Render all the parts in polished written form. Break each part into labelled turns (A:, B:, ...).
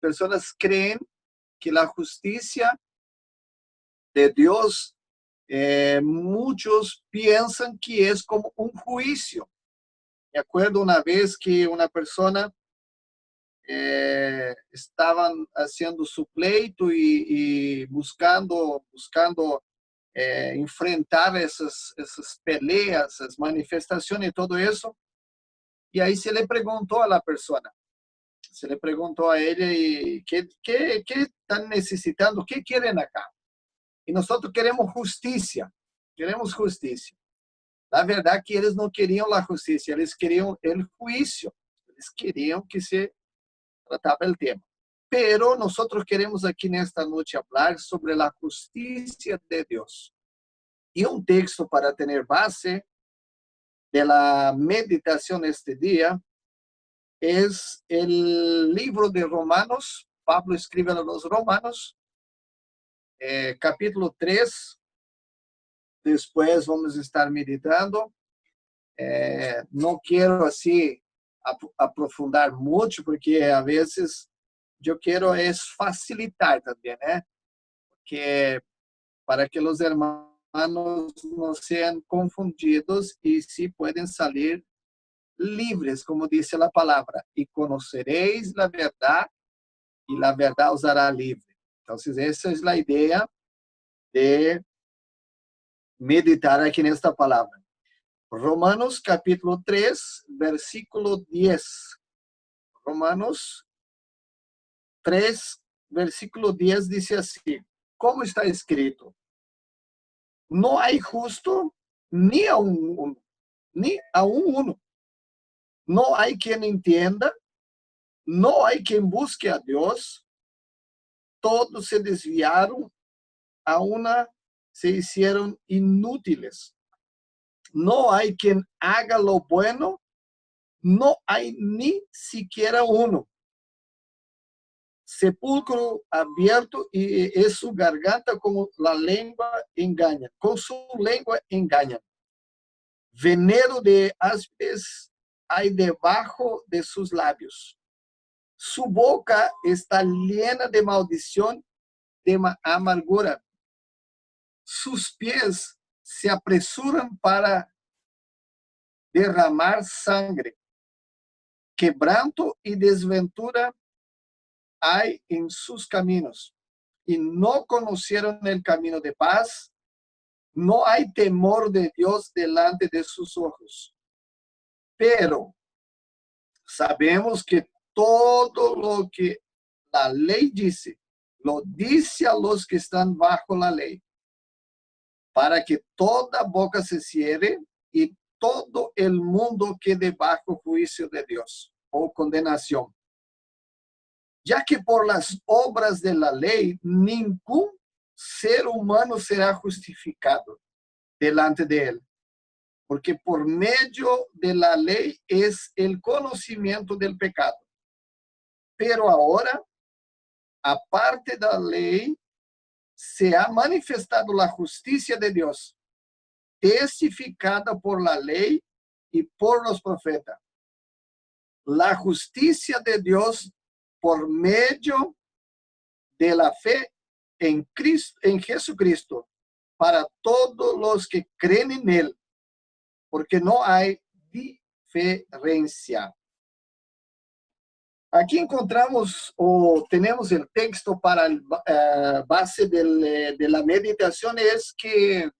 A: personas creen que la justicia de Dios, muchos piensan que es como un juicio. Me acuerdo una vez que una persona estaban haciendo su pleito y buscando enfrentar esas peleas, esas manifestaciones y todo eso. Y ahí se le preguntó a la persona, se le preguntó a ella, y ¿qué están necesitando? ¿Qué quieren acá? Y nosotros queremos justicia, queremos justicia. La verdad que ellos no querían la justicia, ellos querían el juicio, ellos querían que se trataba el tema. Pero nosotros queremos aquí en esta noche hablar sobre la justicia de Dios. Y un texto para tener base de la meditación este día es el libro de Romanos. Pablo escribe a los Romanos, capítulo 3. Después vamos a estar meditando. No quiero así aprofundar mucho, porque a veces yo quiero es facilitar también, que para que los hermanos no sean confundidos y sí pueden salir libres, como dice la palabra, y conoceréis la verdad y la verdad os hará libre. Entonces, esa es la idea de meditar aquí en esta palabra. Romanos capítulo 3, versículo 10. Romanos 3, versículo 10 dice así: ¿cómo está escrito? No hay justo ni aún uno, ni aún uno. No hay quien entienda, no hay quien busque a Dios. Todos se desviaron, a una se hicieron inútiles. No hay quien haga lo bueno, no hay ni siquiera uno. Sepulcro abierto y es su garganta, como la lengua engaña, con su lengua engañan. Veneno de áspides hay debajo de sus labios. Su boca está llena de maldición, de amargura. Sus pies se apresuran para derramar sangre. Quebranto y desventura hay en sus caminos, y no conocieron el camino de paz. No hay temor de Dios delante de sus ojos. Pero sabemos que todo lo que la ley dice, lo dice a los que están bajo la ley, para que toda boca se cierre y todo el mundo quede bajo juicio de Dios o condenación. Ya que por las obras de la ley, ningún ser humano será justificado delante de él, porque por medio de la ley es el conocimiento del pecado. Pero ahora, aparte de la ley, se ha manifestado la justicia de Dios, testificada por la ley y por los profetas. La justicia de Dios por medio de la fe en Cristo, en Jesucristo, para todos los que creen en él, porque no hay diferencia. Aquí encontramos o tenemos el texto para el base de la meditación, es que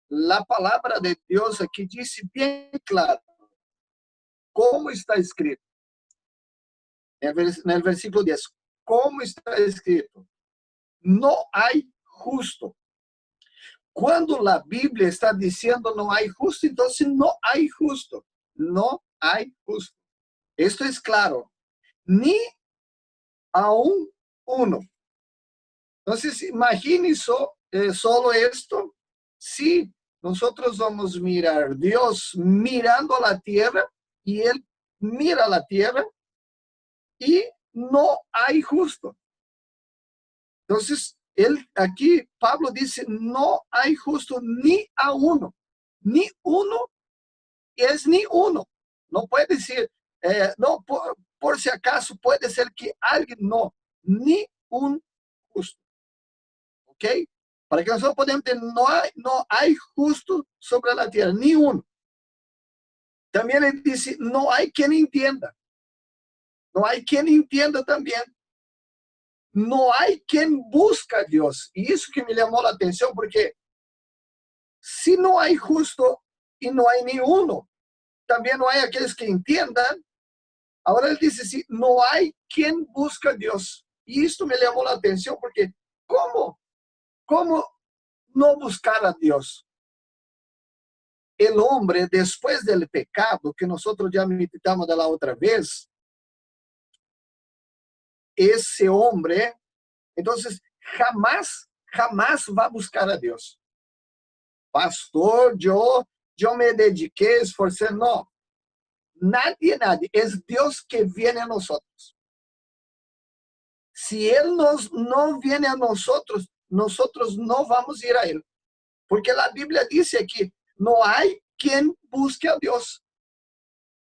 A: la palabra de Dios aquí dice bien claro cómo está escrito. En el versículo 10, ¿cómo está escrito? No hay justo. Cuando la Biblia está diciendo no hay justo, entonces no hay justo. No hay justo. Esto es claro. Ni aún uno. Entonces, imagine solo esto. Si nosotros vamos a mirar Dios mirando a la tierra, y él mira la tierra y no hay justo. Entonces, aquí Pablo dice, no hay justo ni a uno. Ni uno es ni uno. No puede decir, no, por si acaso puede ser que alguien no, ni un justo. ¿Ok? Para que nosotros podamos entender, no hay justo sobre la tierra, ni uno. También él dice, no hay quien entienda. No hay quien entienda también. No hay quien busca a Dios. Y eso que me llamó la atención, porque si no hay justo y no hay ni uno, también no hay aquellos que entiendan. Ahora él dice, sí, no hay quien busca a Dios. Y esto me llamó la atención porque, ¿cómo? ¿Cómo no buscar a Dios? El hombre, después del pecado, que nosotros ya meditamos de la otra vez, ese hombre, entonces, jamás va a buscar a Dios. Pastor, yo me dediqué, esforcé, no. Nadie, es Dios que viene a nosotros. Si Él no viene a nosotros, nosotros no vamos a ir a Él. Porque la Biblia dice aquí, no hay quien busque a Dios.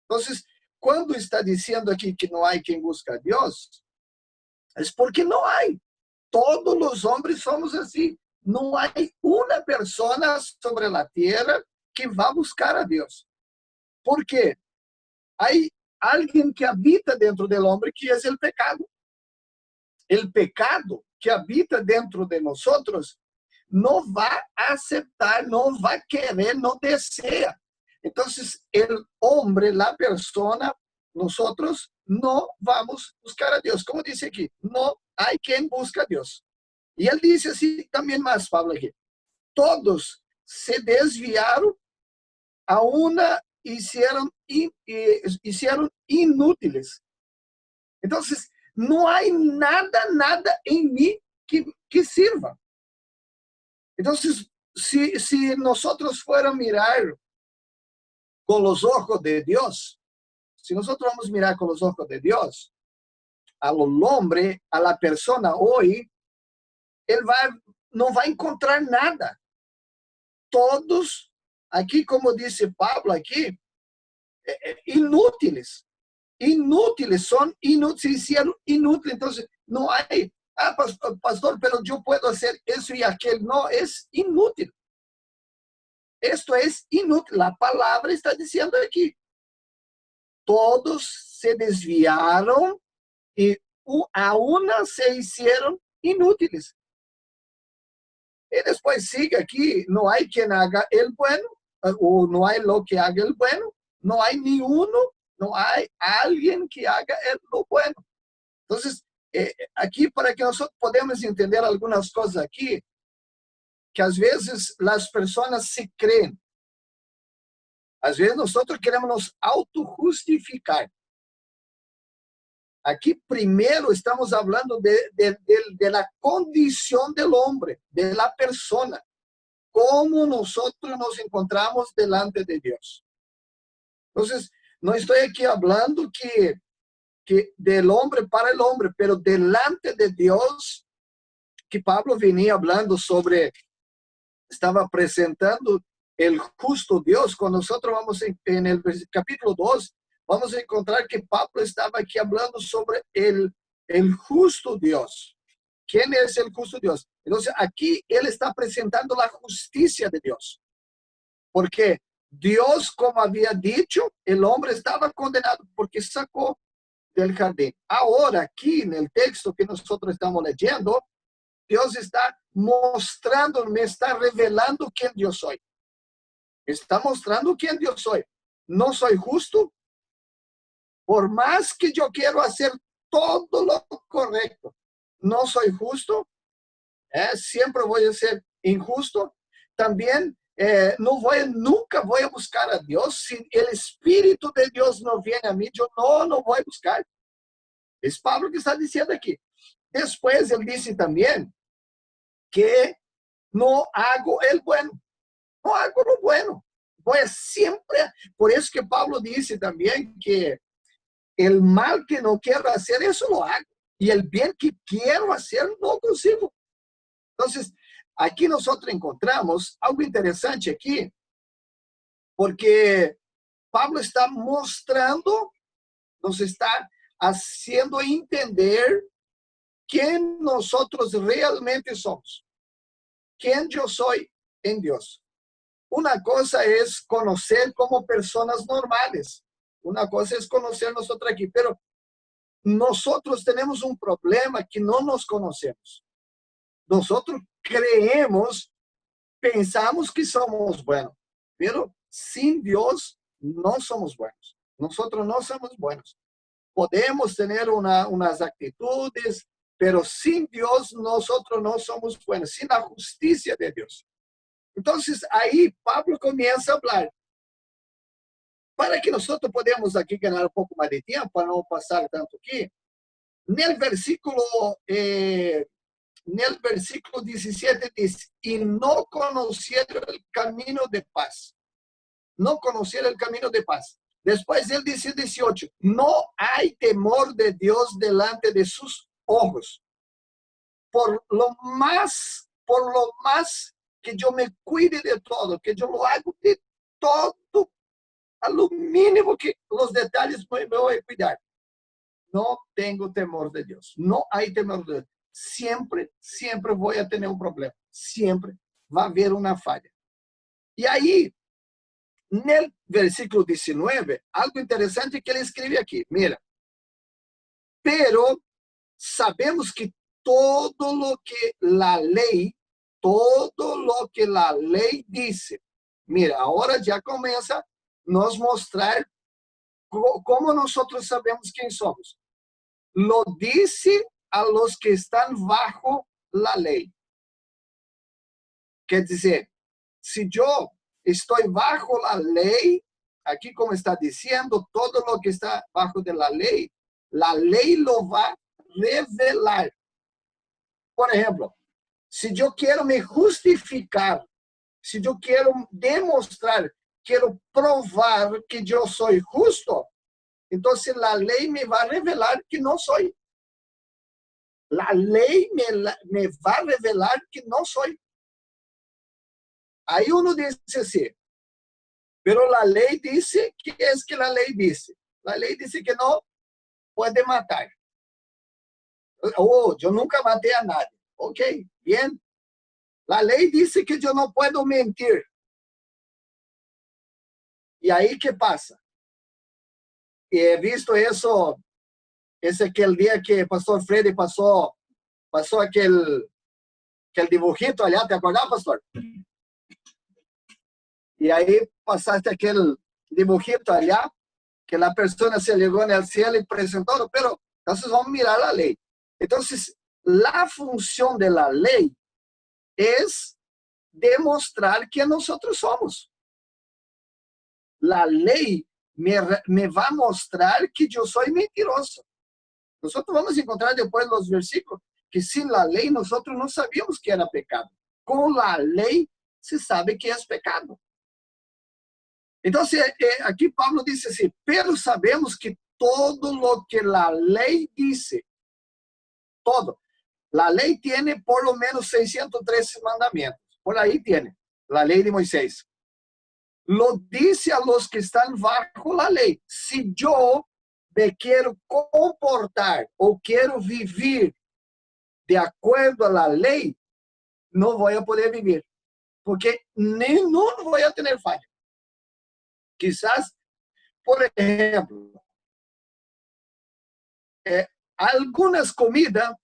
A: Entonces, cuando está diciendo aquí que no hay quien busque a Dios, es porque no hay. Todos los hombres somos así. No hay una persona sobre la tierra que va a buscar a Dios. ¿Por qué? Hay alguien que habita dentro del hombre, que es el pecado. El pecado que habita dentro de nosotros no va a aceptar, no va a querer, no desea. Entonces, el hombre, la persona, nosotros no vamos a buscar a Dios. Como dice aquí, no hay quien busca a Dios. Y él dice así también más, Pablo, aquí. Todos se desviaron, a una hicieron inútiles. Entonces, no hay nada en mí que sirva. Entonces, si nosotros fuéramos a mirar con los ojos de Dios, si nosotros vamos a mirar con los ojos de Dios, al hombre, a la persona hoy, él no va a encontrar nada. Todos, aquí como dice Pablo aquí, inútiles. Inútiles, son inútiles, se hicieron inútiles. Entonces, no hay, pastor, pero yo puedo hacer eso y aquel. No, es inútil. Esto es inútil. La palabra está diciendo aquí. Todos se desviaron y a una se hicieron inútiles. Y después sigue aquí, no hay quien haga el bueno, o no hay lo que haga el bueno, no hay ni uno, no hay alguien que haga lo bueno. Entonces, aquí para que nosotros podamos entender algunas cosas aquí, que a veces las personas se creen. A veces nosotros queremos nos autojustificar. Aquí primero estamos hablando de la condición del hombre, de la persona, cómo nosotros nos encontramos delante de Dios. Entonces, no estoy aquí hablando que del hombre para el hombre, pero delante de Dios, que Pablo venía hablando sobre, estaba presentando el justo Dios. Cuando nosotros vamos en el capítulo 2, vamos a encontrar que Pablo estaba aquí hablando sobre el justo Dios. ¿Quién es el justo Dios? Entonces, aquí él está presentando la justicia de Dios. Porque Dios, como había dicho, el hombre estaba condenado porque sacó del jardín. Ahora, aquí en el texto que nosotros estamos leyendo, Dios está mostrando, me está revelando quién yo soy. Está mostrando quién yo soy. No soy justo. Por más que yo quiero hacer todo lo correcto, no soy justo. Siempre voy a ser injusto. También nunca voy a buscar a Dios. Si el Espíritu de Dios no viene a mí, yo no voy a buscar. Es Pablo que está diciendo aquí. Después él dice también que no hago el bueno. No hago lo bueno. Voy a siempre. Por eso que Pablo dice también que el mal que no quiero hacer, eso lo hago. Y el bien que quiero hacer, no consigo. Entonces, aquí nosotros encontramos algo interesante aquí, porque Pablo está mostrando, nos está haciendo entender quién nosotros realmente somos, quién yo soy en Dios. Una cosa es conocer como personas normales, una cosa es conocer nosotros aquí, pero nosotros tenemos un problema que no nos conocemos. Nosotros creemos, pensamos que somos buenos, pero sin Dios no somos buenos. Nosotros no somos buenos. Podemos tener unas actitudes, pero sin Dios nosotros no somos buenos, sin la justicia de Dios. Entonces ahí Pablo comienza a hablar. Para que nosotros podamos aqui ganhar um pouco mais de tempo, para não passar tanto aqui, no versículo 17 diz, e não conheceram o caminho de paz. Não conheceram o caminho de paz. Depois ele diz 18, não há temor de Deus delante de seus ojos. Por lo más que eu me cuide de todo, que eu lo hago de todo, a lo mínimo que os detalhes me voy a cuidar. No tengo temor de Dios. No hay temor de Dios. Siempre voy a tener un problema. Siempre va a haber una falla. Y ahí, en el versículo 19, algo interesante que ele escribe aquí. Mira, pero sabemos que todo lo que la ley dice. Mira, ahora ya comienza a nos mostrar como nosotros sabemos quién somos. Lo dice a los que están bajo la ley. Quer dizer, si yo estoy bajo la ley, aquí como está diciendo, todo lo que está bajo de la ley lo va a revelar. Por ejemplo, si yo quiero me justificar, si yo quiero demostrar, quiero probar que yo soy justo, entonces la ley me va a revelar que no soy. La ley me va a revelar que no soy. Ahí uno dice así, pero la ley dice, ¿qué es que la ley dice? La ley dice que no puede matar. Oh, yo nunca maté a nadie. Ok, bien. La ley dice que yo no puedo mentir. ¿Y ahí qué pasa? Y he visto eso, ese aquel día que Pastor Freddy pasó aquel dibujito allá, ¿te acordás, Pastor? Y ahí pasaste aquel dibujito allá, que la persona se llegó en el cielo y presentó, pero entonces vamos a mirar la ley. Entonces, la función de la ley es demostrar que nosotros somos. La ley me va a mostrar que yo soy mentiroso. Nosotros vamos a encontrar después los versículos que sin la ley nosotros no sabíamos que era pecado. Con la ley se sabe que es pecado. Entonces, aquí Pablo dice así, pero sabemos que todo lo que la ley dice, todo, la ley tiene por lo menos 613 mandamientos, por ahí tiene, la ley de Moisés. Lo dice a los que están bajo la ley. Si yo me quiero comportar o quiero vivir de acuerdo a la ley, no voy a poder vivir, porque no voy a tener falla. Quizás, por ejemplo, algunas comidas,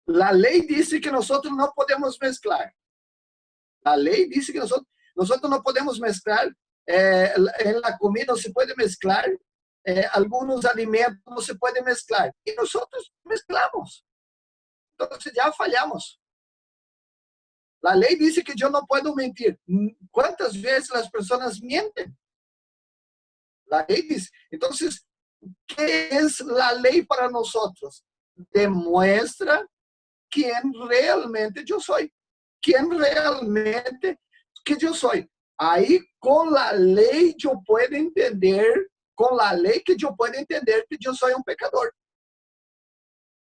A: la ley dice que nosotros no podemos mezclar. La ley dice que nosotros no podemos mezclar, en la comida no se puede mezclar, algunos alimentos no se pueden mezclar. Y nosotros mezclamos. Entonces ya fallamos. La ley dice que yo no puedo mentir. ¿Cuántas veces las personas mienten? La ley dice. Entonces, ¿qué es la ley para nosotros? Demuestra quién realmente yo soy. Quién realmente que yo soy. Ahí con la ley yo puedo entender, con la ley que yo puedo entender que yo soy un pecador.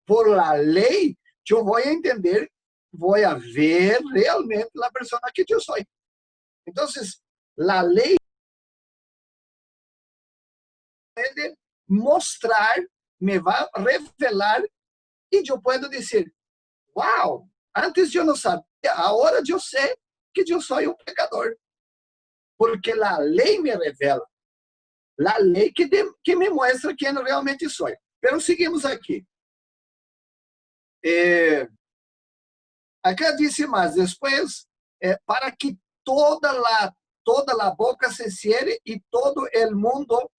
A: Por la ley yo voy a entender, voy a ver realmente la persona que yo soy. Entonces, la ley puede mostrar me va a revelar y yo puedo decir, wow, antes yo no sabía, ahora yo sé que yo soy un pecador, porque la ley me revela, la ley que me muestra quién realmente soy. Pero seguimos aquí. Acá dice más, después, para que toda la boca se cierre y todo el mundo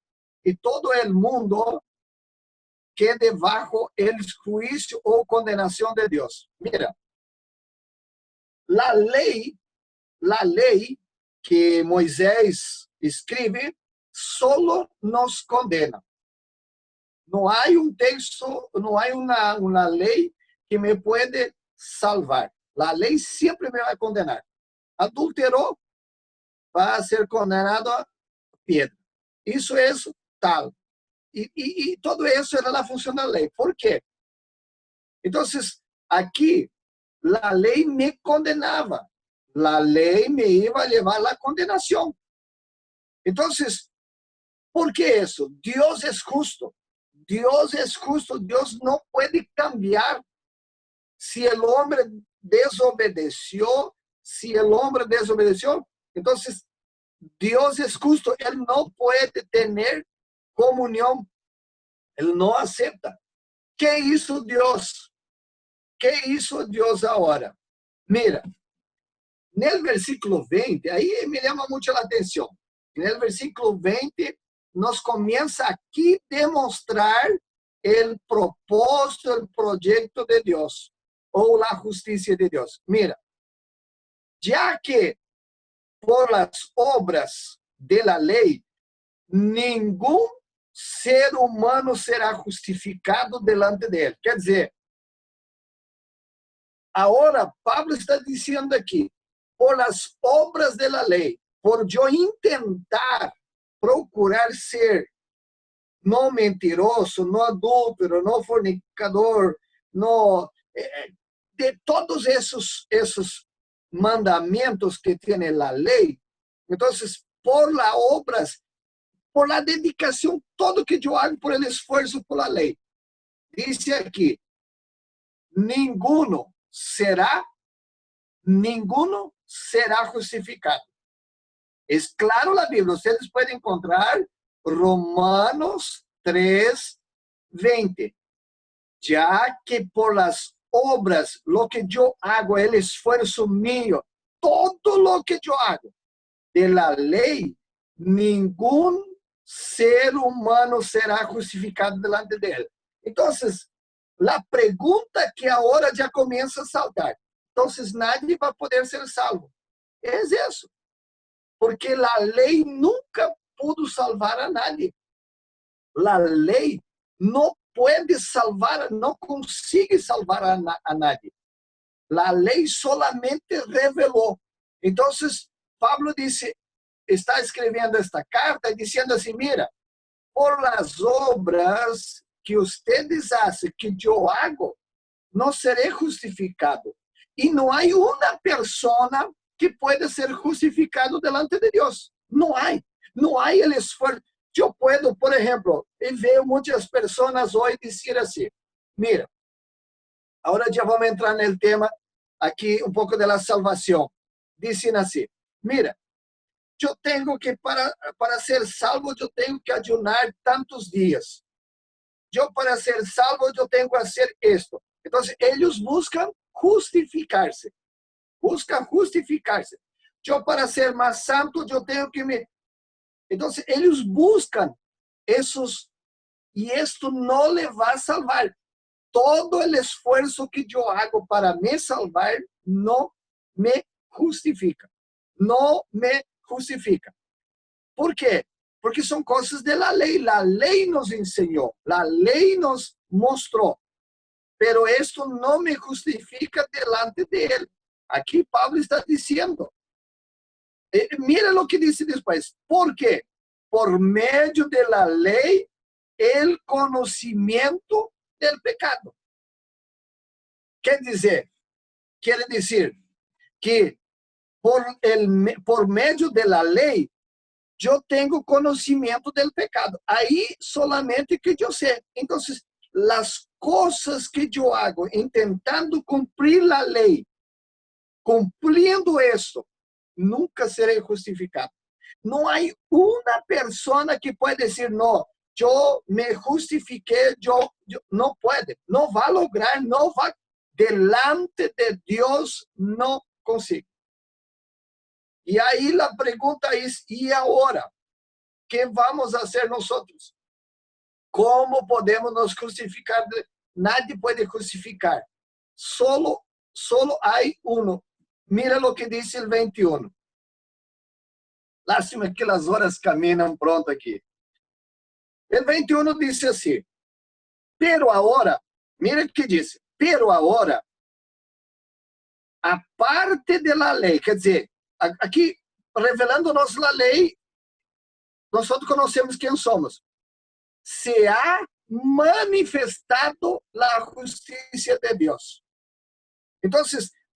A: quede bajo el juicio o condenación de Dios. Mira, la ley que Moisés escribe solo nos condena. No hay un texto, no hay una ley que me puede salvar. La ley siempre me va a condenar. Adulteró, va a ser condenado a piedra. Eso es tal. Y todo eso era la función de la ley. ¿Por qué? Entonces, aquí, la ley me condenaba. La ley me iba a llevar a la condenación. Entonces, ¿por qué eso? Dios es justo. Dios es justo. Dios no puede cambiar. Si el hombre desobedeció, entonces Dios es justo. Él no puede tener comunión. Él no acepta. ¿Qué hizo Dios? ¿Qué hizo Dios ahora? Mira, en el versículo 20, ahí me llama mucho la atención. En el versículo 20 nos comienza aquí a demostrar el propósito, el proyecto de Dios o la justicia de Dios. Mira, ya que por las obras de la ley, ningún ser humano será justificado delante de él. Quer dizer, ahora Pablo está diciendo aquí, por las obras de la ley, por yo intentar procurar ser no mentiroso, no adúltero, no fornicador, no de todos esos mandamientos que tiene la ley. Entonces, por las obras, por la dedicación, todo que yo hago por el esfuerzo por la ley. Dice aquí, ninguno será justificado. Es claro la Biblia, ustedes pueden encontrar Romanos 3:20. Ya que por las obras, lo que yo hago, el esfuerzo mío, todo lo que yo hago de la ley, ningún ser humano será justificado delante de él. Entonces, la pregunta que ahora ya comienza a saltar, entonces nadie va a poder ser salvo. Es eso, porque la ley nunca pudo salvar a nadie. La ley no puede salvar, no consigue salvar a nadie. La ley solamente reveló. Entonces, Pablo dice, está escribiendo esta carta diciendo así, mira, por las obras que ustedes hacen, que yo hago, no seré justificado. Y no hay una persona que pueda ser justificado delante de Dios. No hay el esfuerzo. Yo puedo, por ejemplo, y veo muchas personas hoy decir así, mira, ahora ya vamos a entrar en el tema aquí un poco de la salvación. Dicen así, mira, yo tengo que, para ser salvo, yo tengo que ayunar tantos días. Yo para ser salvo, yo tengo que hacer esto. Entonces, ellos buscan justificarse. Yo para ser más santo, yo tengo que me... Entonces, ellos buscan esos, y esto no le va a salvar. Todo el esfuerzo que yo hago para me salvar no me justifica. No me justifica. ¿Por qué? Porque son cosas de la ley. La ley nos enseñó, la ley nos mostró. Pero esto no me justifica delante de él. Aquí Pablo está diciendo. Mira lo que dice después. ¿Por qué? Por medio de la ley, el conocimiento del pecado. Quiere decir que por medio de la ley, yo tengo conocimiento del pecado. Ahí solamente que yo sé. Entonces, las cosas que yo hago intentando cumplir la ley, cumpliendo esto, nunca seré justificado. No hay una persona que puede decir, no, yo me justifiqué, no puede, no va a lograr, no va delante de Dios, no consigue. Y ahí la pregunta es, ¿y ahora? ¿Qué vamos a hacer nosotros? ¿Cómo podemos nos justificar? Nadie puede justificar. Solo hay uno. Mira lo que dice el 21. Lástima que las horas caminan pronto aquí. El 21 dice así, pero ahora, mira que dice, pero ahora, aparte de la ley, quer dizer, aqui revelando-nos a lei, nós conhecemos quem somos. Se ha manifestado a justiça de Deus. Então,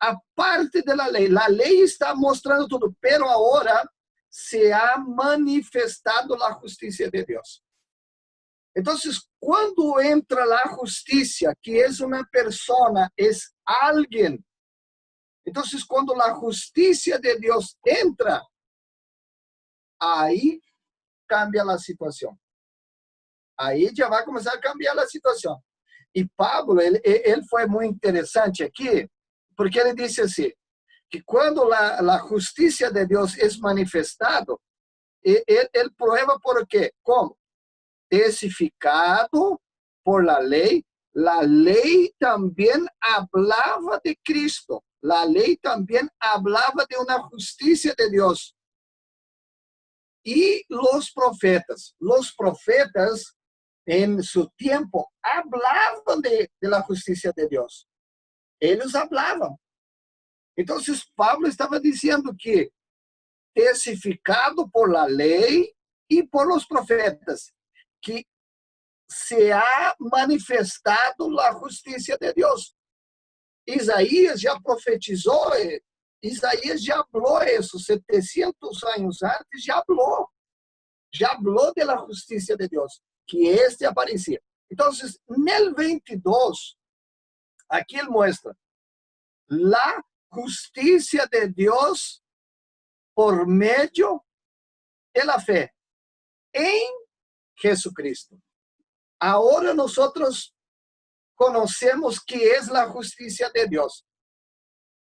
A: aparte de la lei está mostrando tudo, pero agora se ha manifestado a justiça de Deus. Então, quando entra a justiça, que é uma persona, é alguém. Então, quando a justiça de Deus entra, aí cambia a situação. Aí já vai começar a cambiar a situação. E Pablo, ele foi muito interessante aqui, porque ele disse assim, que quando a justiça de Deus é manifestado, ele prova por quê? Como? Testificado por la ley também hablava de Cristo. La ley também hablava de uma justiça de Deus. E os profetas em seu tempo hablavam de la justiça de Deus. Eles hablavam. Então, Pablo estava dizendo que testificado por la ley e por los profetas, que se ha manifestado a justiça de Deus. Isaías já profetizou, Isaías já falou isso, 700 anos antes, já falou de la justiça de Deus, que este aparecia. Então, no 22, aqui ele mostra la justiça de Deus por meio de la fé em Jesucristo. Agora nós conhecemos que é a justiça de Deus.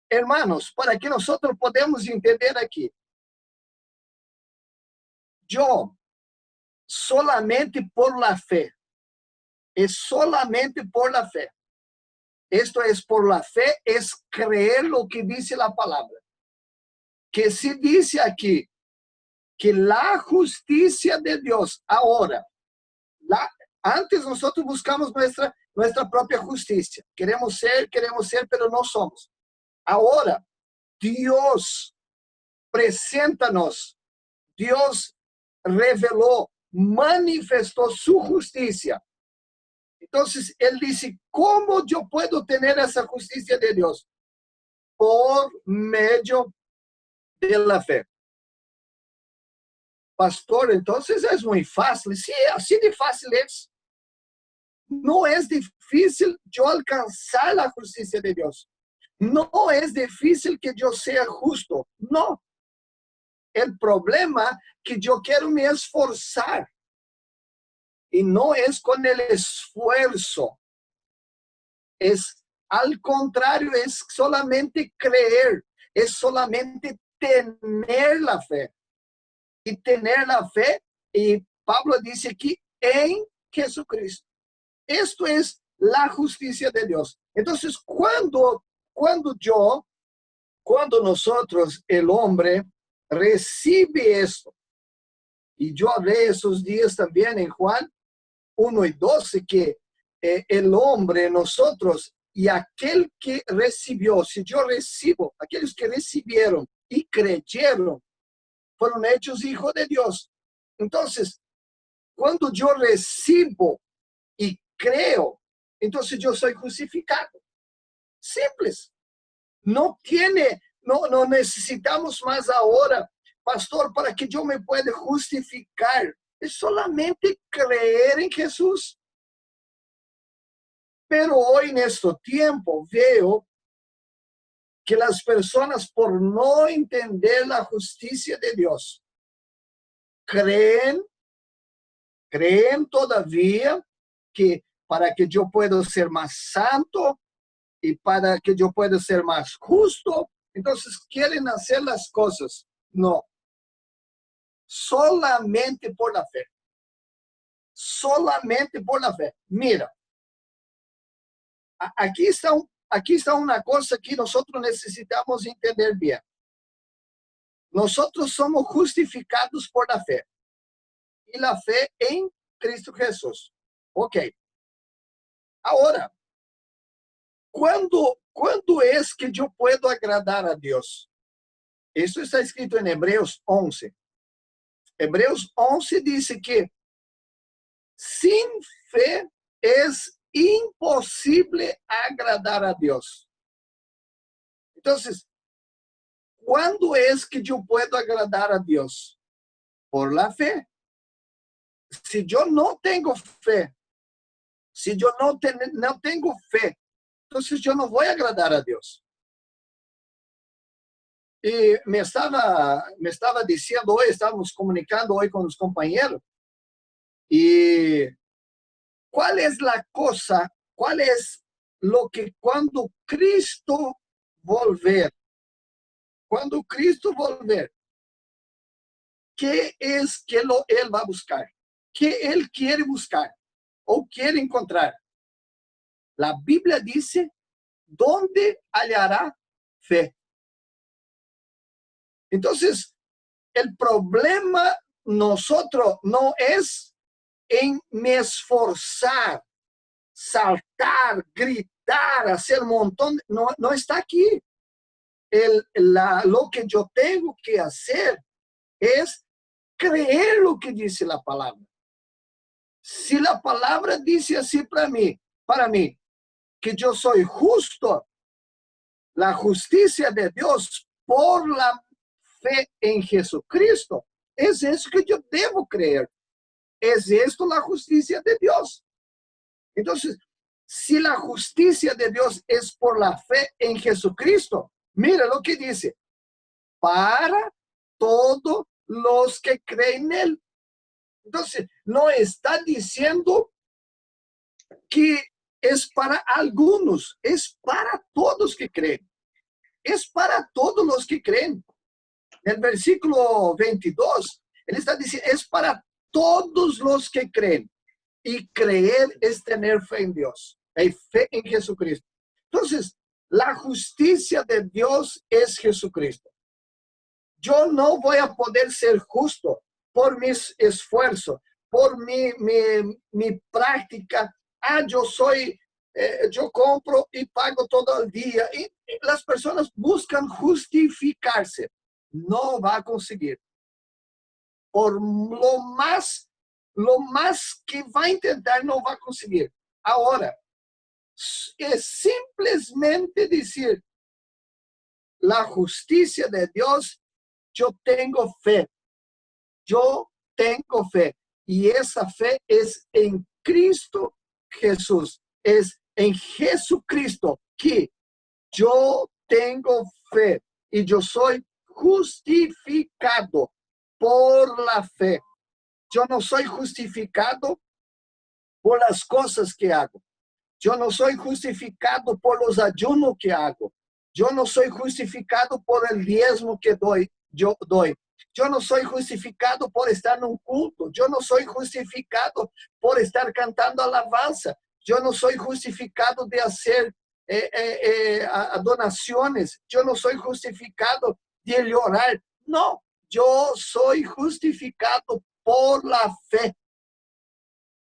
A: Hermanos, para que nós podemos entender aqui, eu solamente por la fé, solamente por la fé. Esto es por la fe, es creer lo que dice la palabra. Que se dice aquí que la justicia de Dios, ahora, antes nosotros buscamos nuestra propia justicia. Queremos ser, pero no somos. Ahora, Dios presenta-nos, Dios reveló, manifestó su justicia. Entonces, él dice, ¿cómo yo puedo tener esa justicia de Dios? Por medio de la fe. Pastor, entonces es muy fácil. Sí, así de fácil es. No es difícil yo alcanzar la justicia de Dios. No es difícil que yo sea justo. No. El problema que yo quiero me esforzar. Y no es con el esfuerzo. Es al contrario, es solamente creer. Es solamente tener la fe. Y tener la fe, y Pablo dice aquí, en Jesucristo. Esto es la justicia de Dios. Entonces, cuando nosotros, el hombre, recibe esto, y yo hablé esos días también en Juan 1 y 12, que el hombre, nosotros, y aquel que recibió, si yo recibo, aquellos que recibieron y creyeron, fueron hechos hijos de Dios. Entonces, cuando yo recibo y creo, entonces yo soy justificado. Simples. No necesitamos más ahora, pastor, para que yo me pueda justificar. Es solamente creer en Jesús. Pero hoy en este tiempo veo que las personas, por no entender la justicia de Dios, creen todavía que para que yo pueda ser más santo y para que yo pueda ser más justo, entonces quieren hacer las cosas. No, solamente por la fe. Solamente por la fe. Mira, aquí está una cosa que nosotros necesitamos entender bien. Nosotros somos justificados por la fe. Y la fe en Cristo Jesús. Ok. Ahora, ¿cuándo es que yo puedo agradar a Dios? Esto está escrito en Hebreos 11. Hebreos 11 dice que sin fe es imposible agradar a Dios. Entonces, ¿cuándo es que yo puedo agradar a Dios? Por la fe. Si yo no tengo fe, si yo no tengo fe, entonces yo no voy a agradar a Dios. Y me estaba diciendo hoy, estábamos comunicando hoy con los compañeros, y cuál es la cosa, cuál es lo que cuando Cristo volver, ¿qué es que él va a buscar? ¿Qué él quiere buscar o quiere encontrar? La Biblia dice, ¿dónde hallará fe? Entonces, el problema nosotros no es en me esforzar, saltar, gritar, hacer un montón, no está aquí. Lo que yo tengo que hacer es creer lo que dice la palabra. Si la palabra dice así para mí, que yo soy justo, la justicia de Dios por la fe en Jesucristo, es eso que yo debo creer. Es esto la justicia de Dios. Entonces, si la justicia de Dios es por la fe en Jesucristo, mira lo que dice, para todos los que creen en él. Entonces, no está diciendo que es para algunos, es para todos que creen. Es para todos los que creen. En el versículo 22, él está diciendo, es para todos los que creen. Y creer es tener fe en Dios, hay fe en Jesucristo. Entonces, la justicia de Dios es Jesucristo. Yo no voy a poder ser justo por mis esfuerzos, por mi práctica. Yo compro y pago todo el día. Y las personas buscan justificarse. No va a conseguir. Por lo más que va a intentar, no va a conseguir. Ahora, es simplemente decir, la justicia de Dios, yo tengo fe. Yo tengo fe. Y esa fe es en Cristo Jesús. Es en Jesucristo que yo tengo fe. Y yo soy justificado por la fe. Yo no soy justificado por las cosas que hago. Yo no soy justificado por los ayunos que hago. Yo no soy justificado por el diezmo que yo doy. Yo no soy justificado por estar en un culto. Yo no soy justificado por estar cantando alabanza. Yo no soy justificado de hacer donaciones. Yo no soy justificado de orar. No, yo soy justificado por la fe.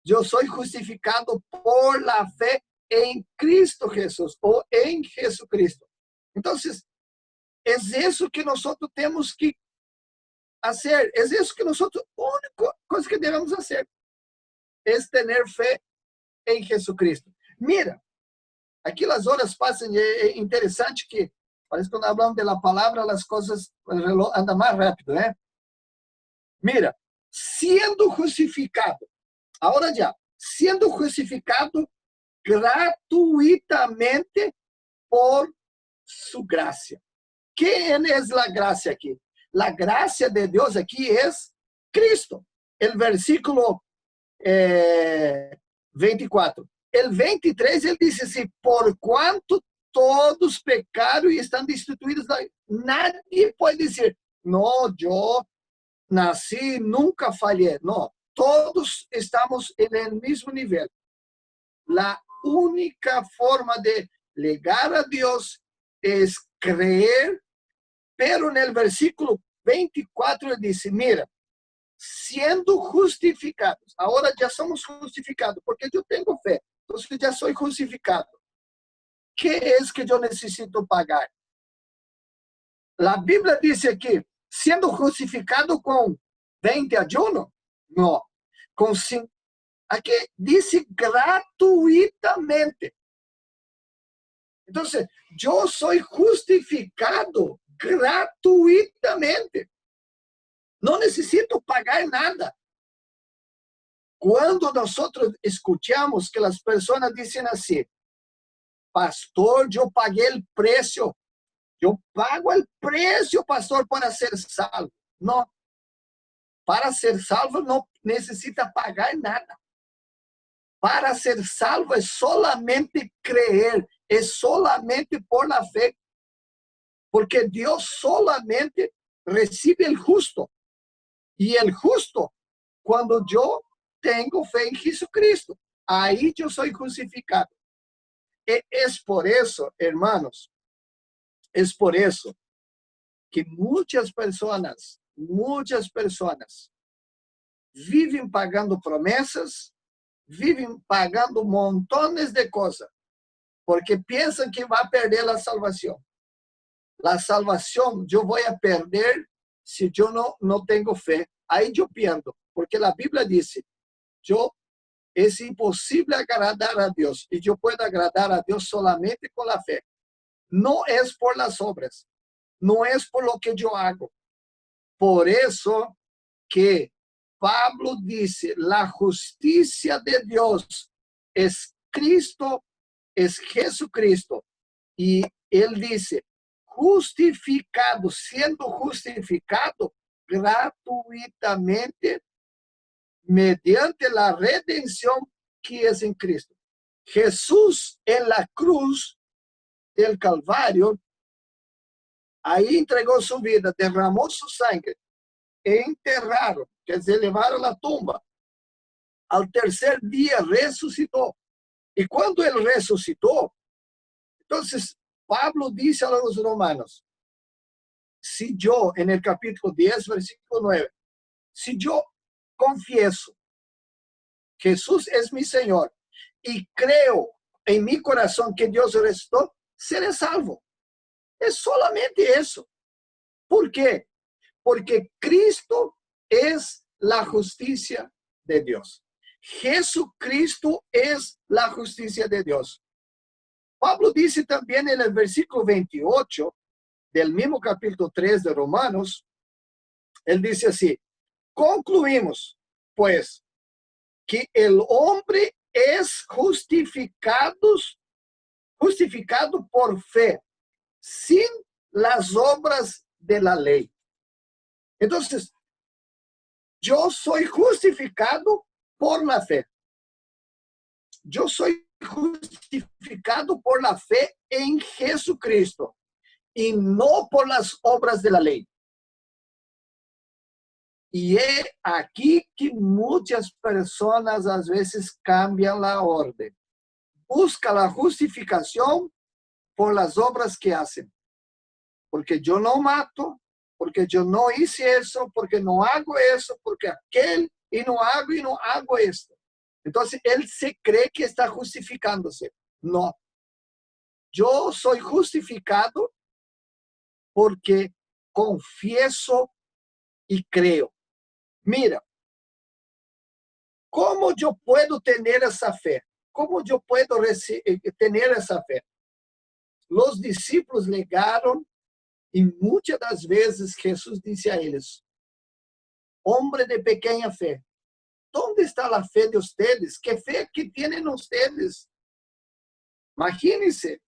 A: Yo soy justificado por la fe en Cristo Jesús o en Jesucristo. Entonces, es eso que nosotros tenemos que hacer. Es eso que nosotros, única cosa que debemos hacer es tener fe en Jesucristo. Mira, aquí las horas pasan y es interesante que parece que cuando hablamos de la palabra, las cosas, el reloj anda más rápido, ¿eh? Mira, siendo justificado, ahora ya, siendo justificado, gratuitamente por su gracia. ¿Quién es la gracia aquí? La gracia de Dios aquí es Cristo. El versículo 24. El 23, él dice así, por cuanto todos pecaron y están destituidos, nadie puede decir, no, yo nací, nunca fallé. No, todos estamos en el mismo nivel. La única forma de llegar a Dios es creer, pero en el versículo 24 él dice, mira, siendo justificados, ahora ya somos justificados, porque yo tengo fe, entonces ya soy justificado. ¿Qué es que yo necesito pagar? La Biblia dice aquí, siendo justificado con 20 ayunos, no, con 5. Aquí dice gratuitamente. Entonces, yo soy justificado gratuitamente. No necesito pagar nada. Cuando nosotros escuchamos que las personas dicen así, pastor, yo pagué el precio. Yo pago el precio, pastor, para ser salvo. No, para ser salvo no necesita pagar nada. Para ser salvo es solamente creer, es solamente por la fe. Porque Dios solamente recibe el justo. Y el justo, cuando yo tengo fe en Jesucristo, ahí yo soy crucificado. Es por eso, hermanos, es por eso que muchas personas viven pagando promesas, viven pagando montones de cosas, porque piensan que va a perder la salvación. La salvación yo voy a perder si yo no tengo fe. Ahí yo pierdo, porque la Biblia dice, es imposible agradar a Dios y yo puedo agradar a Dios solamente con la fe. No es por las obras, no es por lo que yo hago. Por eso que Pablo dice, la justicia de Dios es Cristo, es Jesucristo. Y él dice, justificado, siendo justificado gratuitamente mediante la redención que es en Cristo. Jesús en la cruz del Calvario, ahí entregó su vida, derramó su sangre, e enterraron, que se llevaron a la tumba. Al tercer día resucitó. Y cuando él resucitó, entonces Pablo dice a los romanos, si yo, en el capítulo 10, versículo 9, si yo confieso, Jesús es mi Señor, y creo en mi corazón que Dios resucitó, seré salvo. Es solamente eso. ¿Por qué? Porque Cristo es la justicia de Dios. Jesucristo es la justicia de Dios. Pablo dice también en el versículo 28 del mismo capítulo 3 de Romanos, él dice así, concluimos, pues, que el hombre es justificado por fe, sin las obras de la ley. Entonces, yo soy justificado por la fe. Yo soy justificado por la fe en Jesucristo y no por las obras de la ley. Y es aquí que muchas personas a veces cambian la orden. Busca la justificación por las obras que hacen. Porque yo no mato, porque yo no hice eso, porque no hago eso, porque aquel y no hago esto. Entonces él se cree que está justificándose. No. Yo soy justificado porque confieso y creo. Mira, ¿cómo yo puedo tener esa fe? ¿Cómo yo puedo tener esa fe? Los discípulos llegaron y muchas das veces Jesús dice a ellos, hombre de pequeña fe, ¿dónde está la fe de ustedes? ¿Qué fe que tienen ustedes? Imagínense,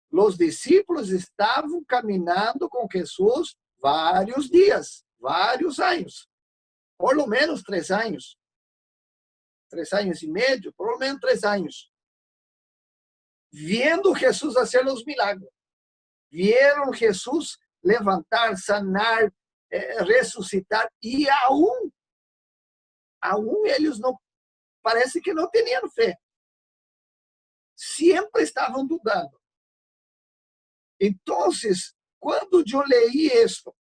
A: los discípulos estavam caminhando com Jesus vários dias, vários anos, por lo menos 3 anos. 3 anos e meio, por lo menos 3 anos. Viendo Jesus fazer os milagres. Vieram Jesus levantar, sanar, ressuscitar, e aún eles não, parece que não tinham fé. Sempre estavam dudando. Então, quando eu leí isto,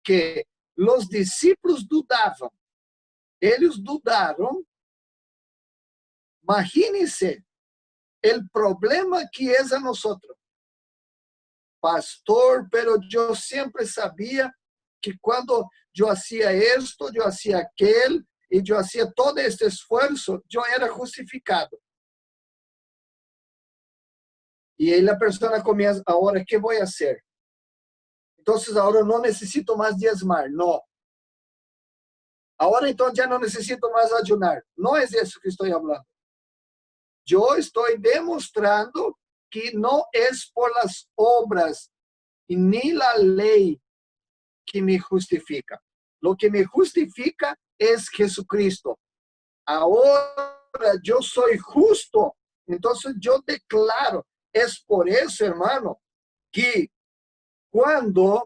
A: que os discípulos dudavam, eles dudaram, imagínense o problema que é a nós. Pastor, pero eu sempre sabia que quando eu fazia isto, eu fazia aquele, e eu fazia todo este esforço, eu era justificado. E aí a pessoa começa, agora, o que vou fazer? Então, agora não necessito mais diezmar. Não. Agora, então, já não necessito mais ayunar. Não é isso que estou falando. Eu estou demonstrando que não é por as obras e nem a lei que me justifica. Lo que me justifica é Jesucristo. Agora eu sou justo, então eu declaro. É por isso, hermano, que quando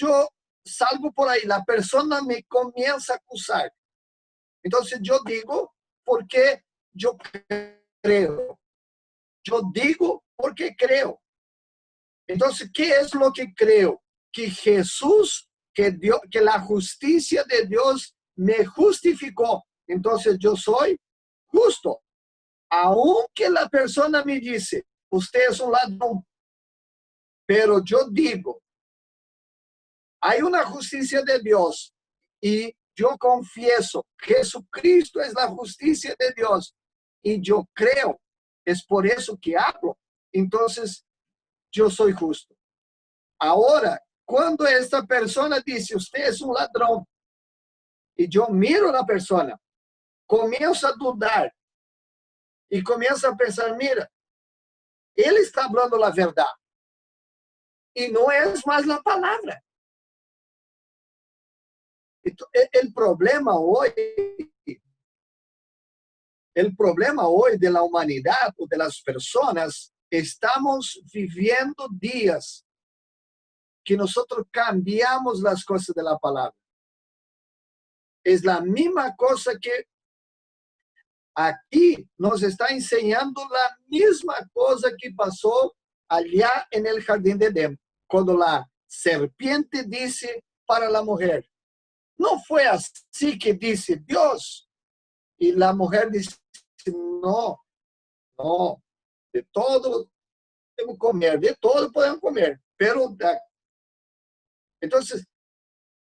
A: eu salgo por aí, a pessoa me começa a acusar. Então eu digo porque eu creio. Eu digo porque creio. Então, ¿qué es lo que creo? Que Jesús, que la justicia de Dios me justificó. Entonces, yo soy justo. Aunque la persona me dice, usted es un ladrón, pero yo digo, hay una justicia de Dios y yo confieso, Jesucristo es la justicia de Dios y yo creo, es por eso que hablo. Entonces, yo soy justo. Ahora, cuando esta persona dice, usted es un ladrón, y yo miro a la persona, comienzo a dudar, y comienzo a pensar, mira, él está hablando la verdad, y no es más la palabra. El problema hoy de la humanidad o de las personas, estamos viviendo días que nosotros cambiamos las cosas de la palabra. Es la misma cosa que aquí nos está enseñando la misma cosa que pasó allá en el jardín de Edén, cuando la serpiente dice para la mujer, no fue así que dice Dios. Y la mujer dice, no, de todo podemos comer, de todo podemos comer, pero entonces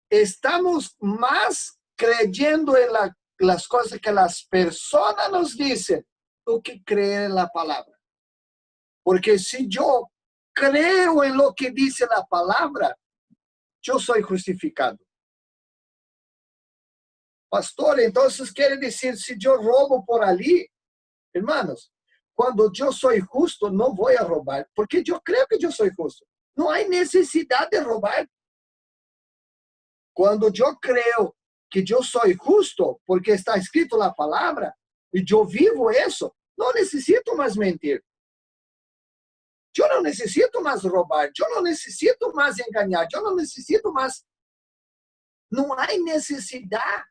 A: estamos más creyendo en las cosas que las personas nos dicen do que creer en la palabra. Porque si yo creo en lo que dice la palabra, yo soy justificado. Pastor, entonces quiere decir, si yo robo por allí, hermanos, cuando yo soy justo, no voy a robar, porque yo creo que yo soy justo. No hay necesidad de robar. Cuando yo creo que yo soy justo, porque está escrito la palabra, y yo vivo eso, no necesito más mentir. Yo no necesito más robar, yo no necesito más engañar, yo no necesito más. No hay necesidad.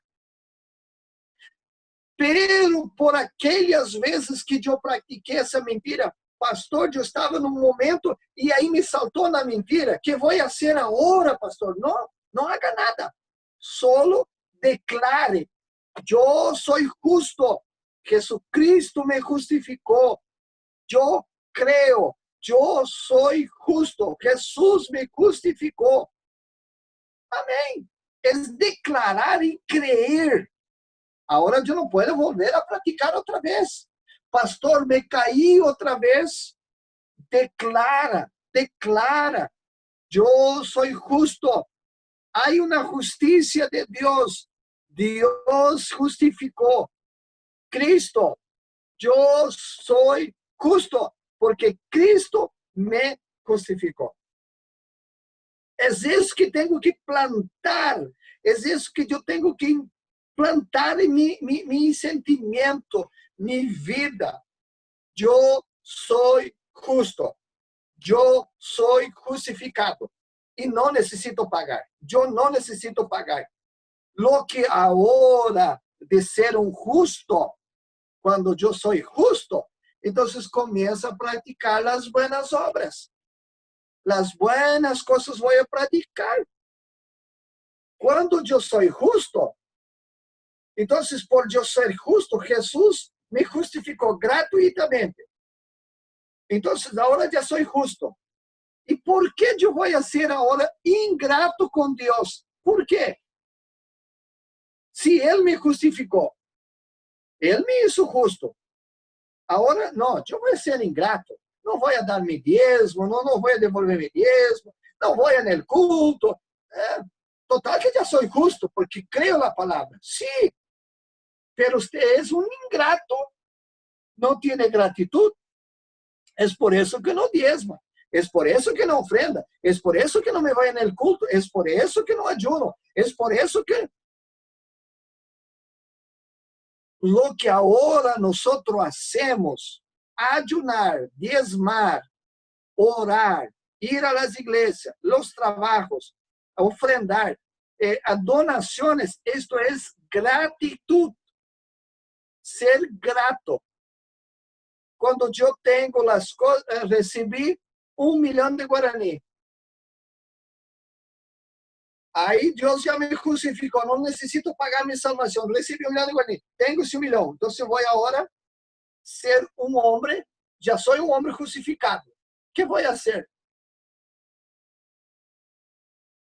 A: Pero por aquelas vezes que eu pratiquei essa mentira, pastor, eu estava num momento e aí me saltou na mentira. Que vou fazer agora, pastor? Não, não haga nada. Solo declare, eu sou justo. Jesucristo me justificou. Eu creio, eu sou justo. Jesus me justificou. Amém. É declarar e crer. Agora eu não posso volver a praticar outra vez. Pastor, me caí outra vez. Declara. Eu sou justo. Há uma justiça de Deus. Deus justificou. Cristo Yo soy justo porque Cristo me justificó. Es eso que tengo que plantar, es eso que yo tengo que implantar en mi sentimiento, mi vida. Yo soy justo, yo soy justificado y no necesito pagar. Yo no necesito pagar. Lo que ahora de ser un justo, cuando yo soy justo, entonces comienza a practicar las buenas obras. Las buenas cosas voy a practicar. Cuando yo soy justo, entonces por yo ser justo, Jesús me justificó gratuitamente. Entonces ahora ya soy justo. ¿Y por qué yo voy a ser ahora ingrato con Dios? ¿Por qué? Si Él me justificó, Él me hizo justo. Ahora no, yo voy a ser ingrato. No voy a dar mi diezmo, no voy a devolver mi diezmo, no voy en el culto. Total que ya soy justo porque creo la palabra. Sí, pero usted es un ingrato, no tiene gratitud. Es por eso que no diezma, es por eso que no ofrenda, es por eso que no me voy en el culto, es por eso que no ayuno, es por eso que lo que ahora nosotros hacemos, ayunar, diezmar, orar, ir a las iglesias, los trabajos, ofrendar, a donaciones, esto es gratitud, ser grato. Cuando yo tengo las cosas, recibí 1 millón de guaraní. Ahí Dios ya me justificó, no necesito pagar mi salvación, recibí 1 millón de guaraní, tengo ese 1 millón, entonces voy ahora a ser un hombre, ya soy un hombre justificado. ¿Qué voy a hacer?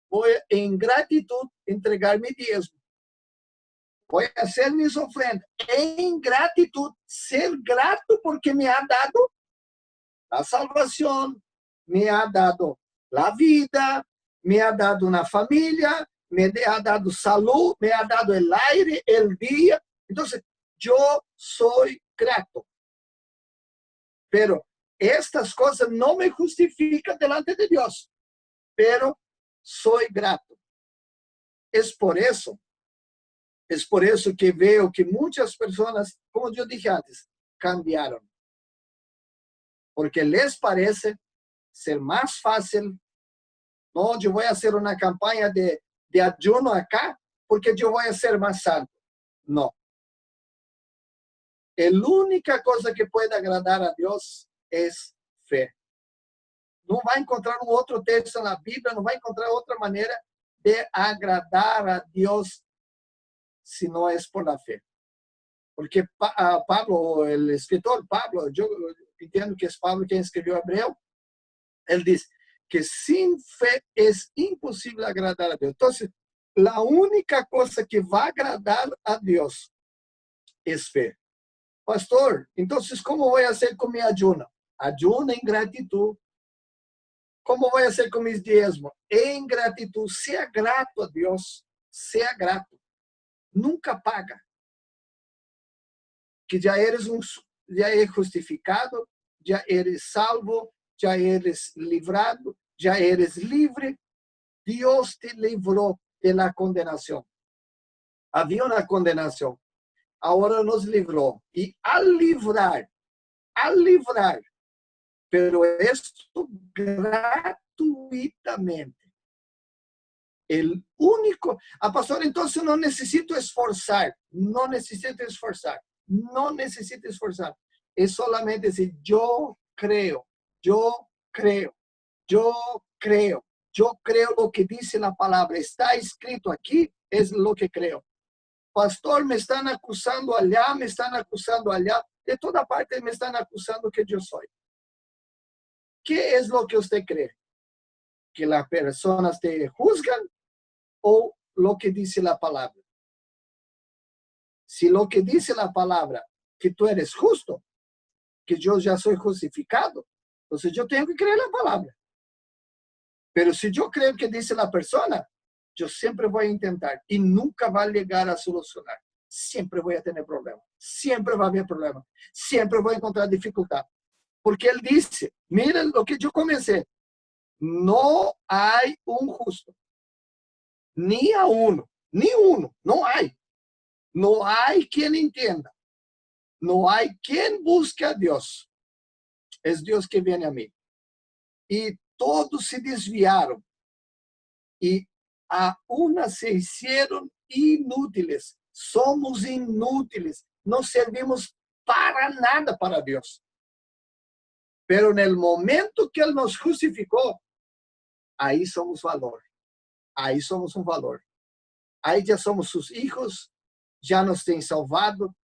A: Voy en gratitud entregar mi diezmo. Voy a hacer mis ofrendas. En gratitud, ser grato porque me ha dado la salvación, me ha dado la vida, me ha dado una familia, me ha dado salud, me ha dado el aire, el día. Entonces, yo soy grato. Pero estas cosas no me justifican delante de Dios, pero soy grato. Es por eso que veo que muchas personas, como yo dije antes, cambiaron. Porque les parece ser más fácil. No, yo voy a hacer una campaña de ayuno acá porque yo voy a ser más santo. No. La única cosa que puede agradar a Dios es fe. No va a encontrar un otro texto en la Biblia, no va a encontrar otra manera de agradar a Dios si no es por la fe. Porque Pablo, el escritor Pablo, yo entiendo que es Pablo quien escribió Hebreo, él dice que sin fe es imposible agradar a Dios. Entonces, la única cosa que va a agradar a Dios es fe. Pastor, entonces, ¿cómo voy a hacer con mi ayuno? Ayuno en gratitud. ¿Cómo voy a hacer con mis diezmos? En gratitud. Sea grato a Dios. Sea grato. Nunca paga. Que ya eres justificado, ya eres salvo, ya eres librado, ya eres libre. Dios te libró de la condenación. Había una condenación. Ahora nos libró. Y al librar, pero esto gratuitamente. El único, pastor, entonces no necesito esforzar, no necesito esforzar. Es solamente decir, yo creo lo que dice la palabra, está escrito aquí, es lo que creo. Pastor, me están acusando allá, de toda parte me están acusando que yo soy. ¿Qué es lo que usted cree? ¿Que las personas te juzgan o lo que dice la palabra? Si lo que dice la palabra, que tú eres justo, que yo ya soy justificado, entonces yo tengo que creer la palabra. Pero si yo creo que dice la persona, yo siempre voy a intentar y nunca va a llegar a solucionar. siempre voy a tener problemas, siempre va a haber problemas, siempre voy a encontrar dificultad. Porque él dice, miren lo que yo comencé, no hay un justo, ni a uno, ni uno, no hay. No hay quien entienda, no hay quien busque a Dios. Es Dios que viene a mí. Y todos se desviaron y a una se hicieron inútiles. Somos inútiles, no servimos para nada para Dios. Pero en el momento que Él nos justificó, ahí somos valor, ahí somos un valor. Ahí ya somos sus hijos, ya nos tienen salvado,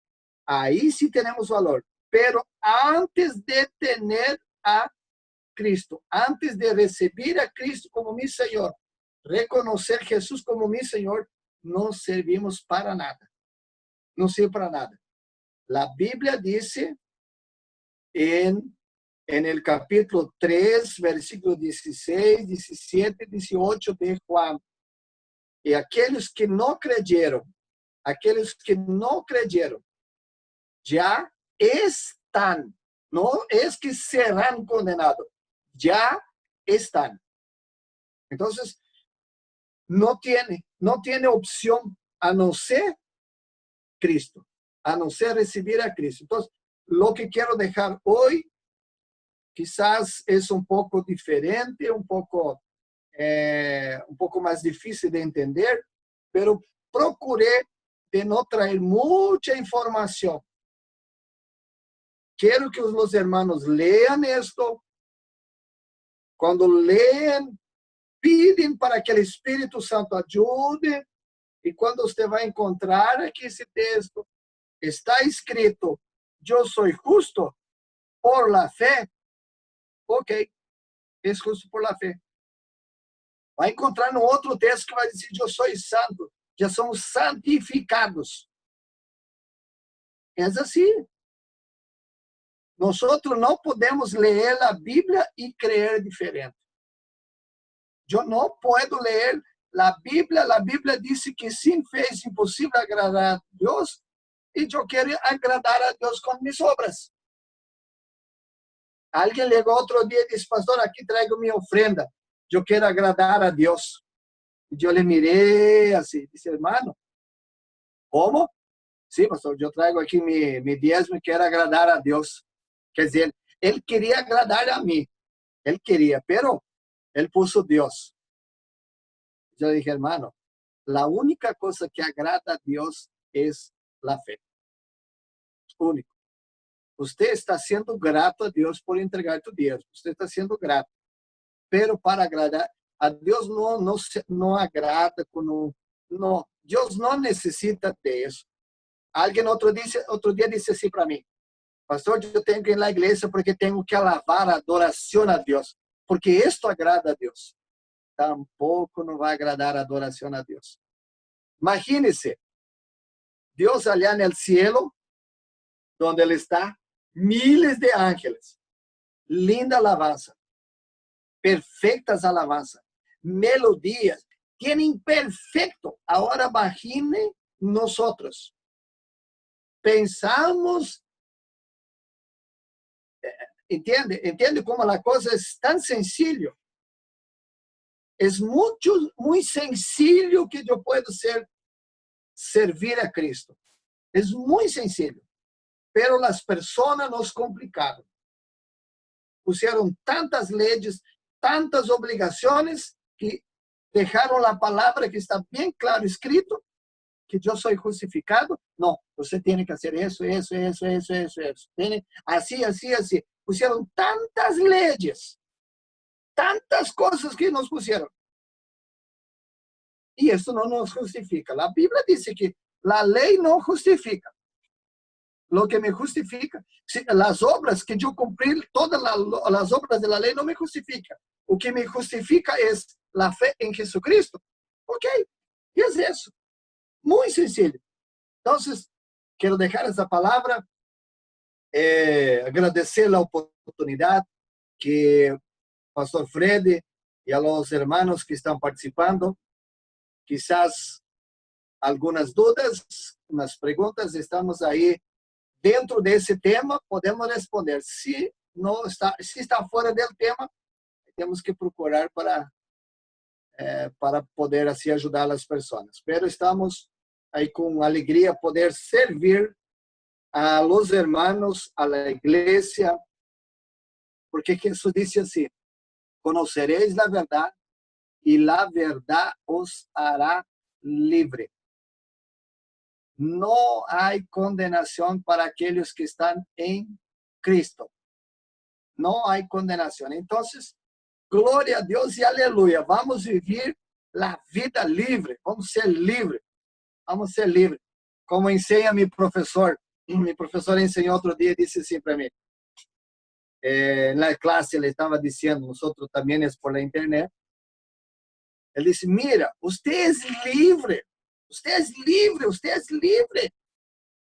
A: ahí sí tenemos valor. Pero antes de tener a Cristo, antes de recibir a Cristo como mi Señor, reconocer Jesús como mi Señor, no servimos para nada. No sirve para nada. La Biblia dice en el capítulo 3, versículos 16, 17, 18 de Juan, y aquellos que no creyeron, ya están, no es que serán condenados, ya están. Entonces, no tiene opción a no ser Cristo, a no ser recibir a Cristo. Entonces, lo que quiero dejar hoy quizás es un poco diferente, un poco más difícil de entender, pero procuré de no traer mucha información. Quiero que los hermanos lean esto. Cuando leen, piden para que el Espíritu Santo ayude. Y cuando usted va a encontrar aquí ese texto, está escrito, yo soy justo por la fe. Ok, es justo por la fe. Va a encontrar no outro texto que vai dizer, eu sou santo, já somos santificados. É assim. Nós não podemos ler a Bíblia e crer diferente. Eu não posso ler a Bíblia disse que sem fé é impossível agradar a Deus, e eu quero agradar a Deus com minhas obras. Alguém chegou outro dia e disse, pastor, aqui trago minha ofrenda, eu quero agradar a Deus. E eu le mirei assim, disse, hermano, como? Sim, pastor, eu trago aqui meu diezmo e quero agradar a Deus. Quer dizer, ele queria agradar a mim. Ele queria, pero ele puso Deus. Eu dije, hermano, a única coisa que agrada a Deus é a fé. Único. Você está sendo grato a Deus por entregar tu diezmo. Você está sendo grato. Pero para agradar a Deus não agrada com não. Deus não necessita de isso. Alguém outro dia disse assim para mim, pastor, eu tenho que ir na igreja porque tenho que alabar a adoração a Deus, porque isto agrada a Deus. Tampouco não vai agradar a adoração a Deus. Imagine-se, Deus allá no cielo, onde Ele está, miles de ángeles, linda alabanza, perfectas alabanzas, melodías, tienen perfecto. Ahora imagine nosotros. Pensamos, entende como a coisa é tão sencillo. É muito sencillo que eu posso servir a Cristo. É muito sencillo. Pero as pessoas nos complicaram. Pusieron tantas leyes, tantas obligações que deixaram a palavra que está bem claro escrito, que eu sou justificado. Não, você tem que fazer isso. Assim. Pusieron tantas leyes, tantas coisas que nos pusieron. E isso não nos justifica. A Bíblia diz que a lei não justifica. Lo que me justifica, as obras que eu cumpri, todas as obras da lei não me justificam. O que me justifica é a fé em Jesucristo. Ok, e é isso. Muito sencillo. Então, quero deixar essa palavra, agradecer a oportunidade que o pastor Fred e a los hermanos que estão participando, quizás algunas dudas, unas preguntas, estamos ahí dentro de ese tema, podemos responder. Si no está, si está fuera del tema, temos que procurar para poder assim ajudar as pessoas. Pero estamos aí com alegria poder servir a los hermanos, a la iglesia, porque Jesus disse assim: conoceréis a verdade e a verdade os hará livre. Não há condenação para aqueles que estão em Cristo. Não há condenação. Então, glória a Deus e aleluia. Vamos viver a vida livre. Vamos ser livres. Vamos ser livres. Como ensina meu professor ensinou outro dia e disse assim para mim. Na classe ele estava dizendo, nós também é por la internet. Ele disse: mira, você é livre. Você é livre, você é livre.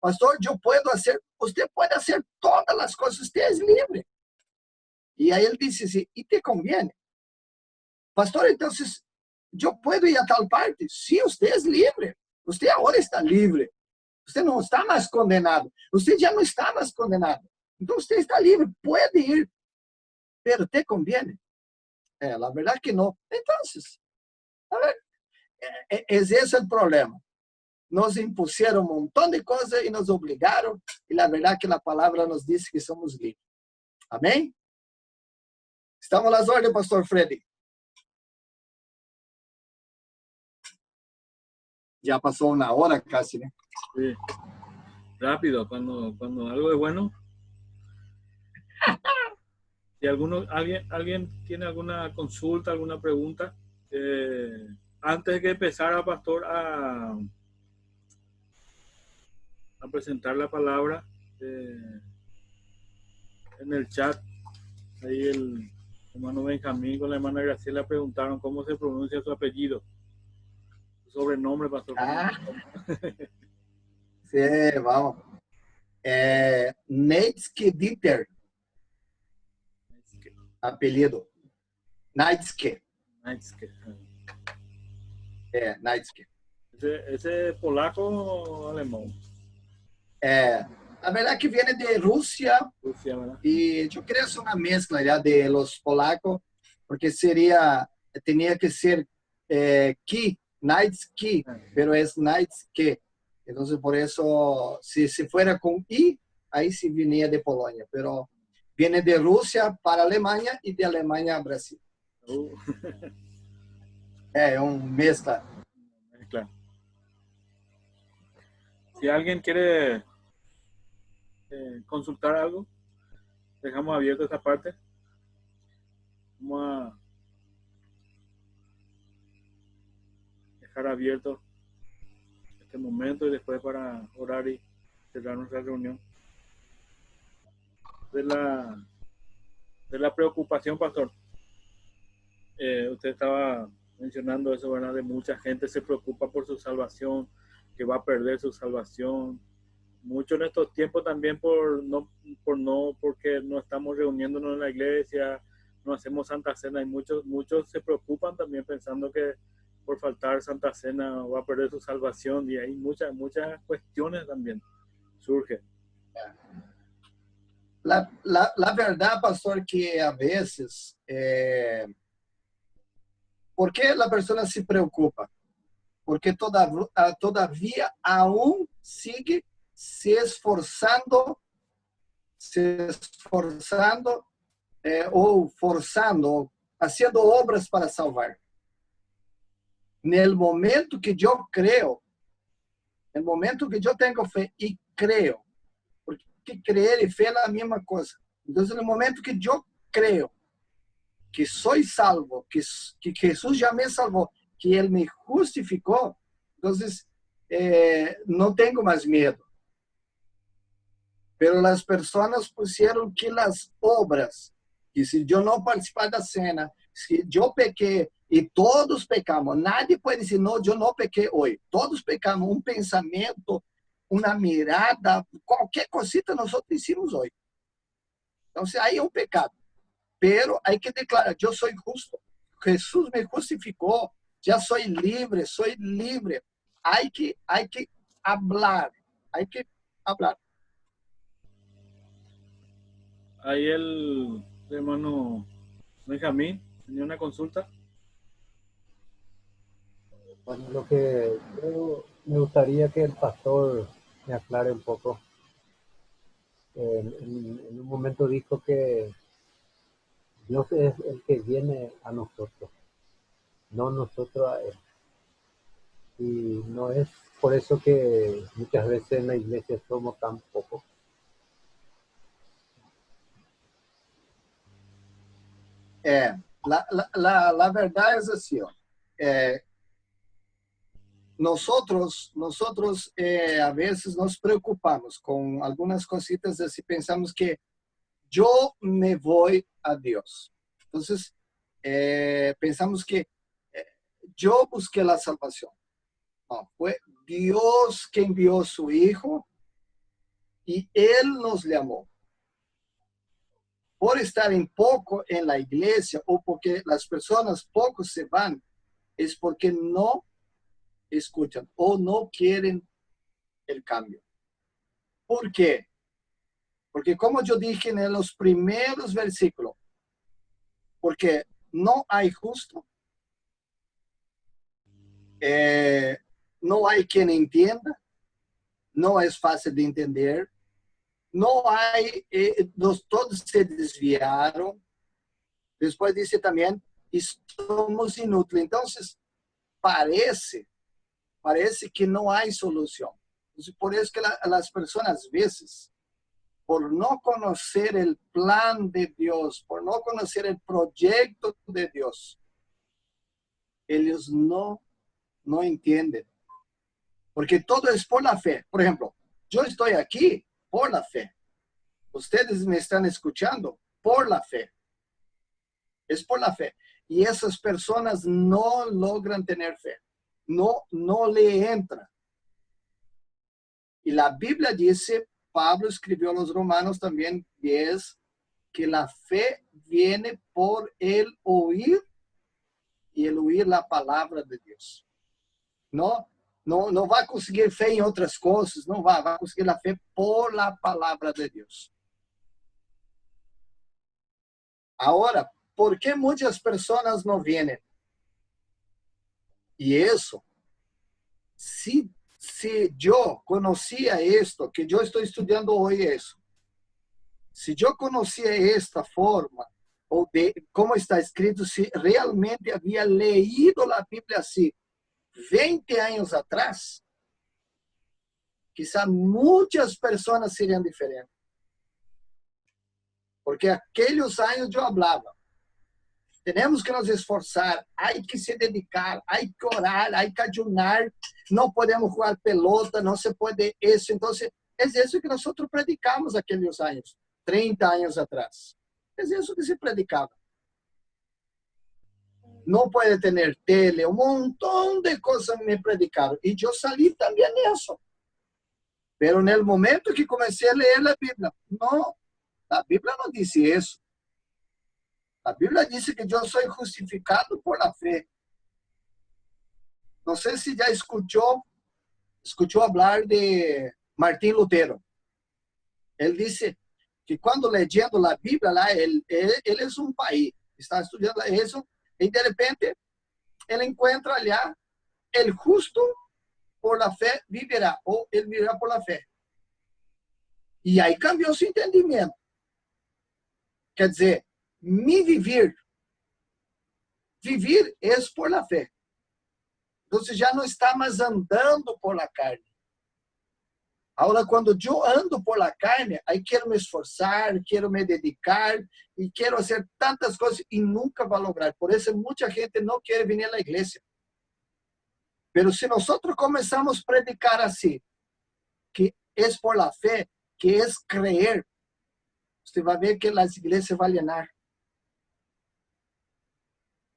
A: Pastor, eu posso fazer, você pode fazer todas as coisas, você é livre. E aí ele disse assim: e te conviene? Pastor, então, eu posso ir a tal parte? Sim, você é livre. Você agora está livre. Você não está mais condenado. Você já não está mais condenado. Então, você está livre, pode ir. Pero te conviene? A verdade que não. Então, esse é o problema. Nos impuseram um montão de coisas e nos obrigaram. E a verdade que a palavra nos diz que somos livres. Amém? Estamos às ordens, pastor Freddy. Ya pasó una hora casi, ¿no?
B: Sí. Rápido, cuando algo es bueno. Si alguien tiene alguna consulta, alguna pregunta, antes de que empezara, pastor, a presentar la palabra, en el chat, ahí el hermano Benjamín con la hermana Graciela preguntaron cómo se pronuncia su apellido, su sobrenombre, pastor.
A: Sí, vamos. Neitzke Dieter. Apelido. Neitzke.
B: Neitzke.
A: Neitzke.
B: ¿Ese es polaco o alemán?
A: La verdad que viene de Rusia.
B: Rusia, ¿verdad?
A: Y yo creo que es una mezcla ya de los polacos, porque tenía que ser Ki, Neitzke, pero es Neitzke. Entonces, por eso, si fuera con I, ahí sí venía de Polonia, pero viene de Rusia para Alemania y de Alemania a Brasil. Un mezcla.
B: Claro. Si alguien quiere consultar algo, dejamos abierto esta parte. Vamos a dejar abierto este momento y después para orar y cerrar nuestra reunión. De la preocupación, pastor. Usted estaba mencionando eso, ¿verdad? De mucha gente se preocupa por su salvación, que va a perder su salvación. Mucho en estos tiempos también porque no estamos reuniéndonos en la iglesia, no hacemos Santa Cena, y muchos se preocupan también pensando que por faltar Santa Cena va a perder su salvación, y hay muchas cuestiones también surgen.
A: La verdad, pastor, que a veces, ¿por qué la persona se preocupa? Porque todavía aún sigue se esforzando ou forzando, haciendo obras para salvar. No momento que eu creio, no momento que eu tenho fé e creio, porque crer e fé é a mesma coisa. Então, no momento que eu creio que sou salvo, que Jesus já me salvou, que Ele me justificou, então não tenho mais medo. Pero as pessoas puseram que as obras, que se eu não participar da cena, se eu pequei, e todos pecamos, nadie pode dizer, não, eu não pequei hoje. Todos pecamos, um pensamento, uma mirada, qualquer cosita nós hicimos hoje. Então, aí é um pecado. Pero hay que declarar, eu sou justo, Jesus me justificou, já sou livre, hay que hablar, hay que hablar.
B: Ahí el hermano Benjamín tenía una consulta.
C: Bueno, lo que yo me gustaría que el pastor me aclare un poco. En un momento dijo que Dios es el que viene a nosotros, no nosotros a Él. Y no es por eso que muchas veces en la iglesia somos tan pocos.
A: La verdad es así. Nosotros a veces nos preocupamos con algunas cositas así, pensamos que yo me voy a Dios. Entonces, pensamos que yo busqué la salvación. No, fue Dios que envió a su Hijo y Él nos llamó. Por estar en poco en la iglesia o porque las personas poco se van, es porque no escuchan o no quieren el cambio. ¿Por qué? Porque como yo dije en los primeros versículos, porque no hay justo, no hay quien entienda, no es fácil de entender, no hay, todos se desviaron. Después dice también, y somos inútiles. Entonces, parece que no hay solución. Entonces, por eso que las personas a veces, por no conocer el plan de Dios, por no conocer el proyecto de Dios, ellos no entienden. Porque todo es por la fe. Por ejemplo, yo estoy aquí por la fe. Ustedes me están escuchando por la fe. Es por la fe. Y esas personas no logran tener fe. No le entra. Y la Biblia dice, Pablo escribió a los Romanos también 10, que la fe viene por el oír y el oír la palabra de Dios. No va a conseguir fe en otras cosas, no va a conseguir la fe por la palabra de Dios. Ahora, ¿por qué muchas personas no vienen? Y eso, si yo conocía esto, que yo estoy estudiando hoy eso, si yo conocía esta forma, o de cómo está escrito, si realmente había leído la Biblia así 20 años atrás, quizá muchas personas serían diferentes. Porque aquellos años yo hablaba, tenemos que nos esforzar, hay que se dedicar, hay que orar, hay que ayunar, no podemos jugar pelota, no se puede eso. Entonces, es eso que nosotros predicamos aquellos años, 30 años atrás. Es eso que se predicaba. No puede tener tele, un montón de cosas me predicaron. Y yo salí también de eso. Pero en el momento que comencé a leer la Biblia, no, la Biblia no dice eso. La Biblia dice que yo soy justificado por la fe. No sé si ya escuchó hablar de Martín Lutero. Él dice que cuando leyendo la Biblia, él es un país, está estudiando eso, y de repente él encuentra allá, el justo por la fe vivirá, o él vivirá por la fe. Y ahí cambió su entendimiento. Quer dizer, vivir es por la fe. Entonces ya no está más andando por la carne. Ahora, cuando yo ando por la carne, ahí quiero me esforzar, quiero me dedicar y quiero hacer tantas cosas y nunca va a lograr. Por eso mucha gente no quiere venir a la iglesia. Pero si nosotros comenzamos a predicar así, que es por la fe, que es creer, usted va a ver que las iglesias van a llenar.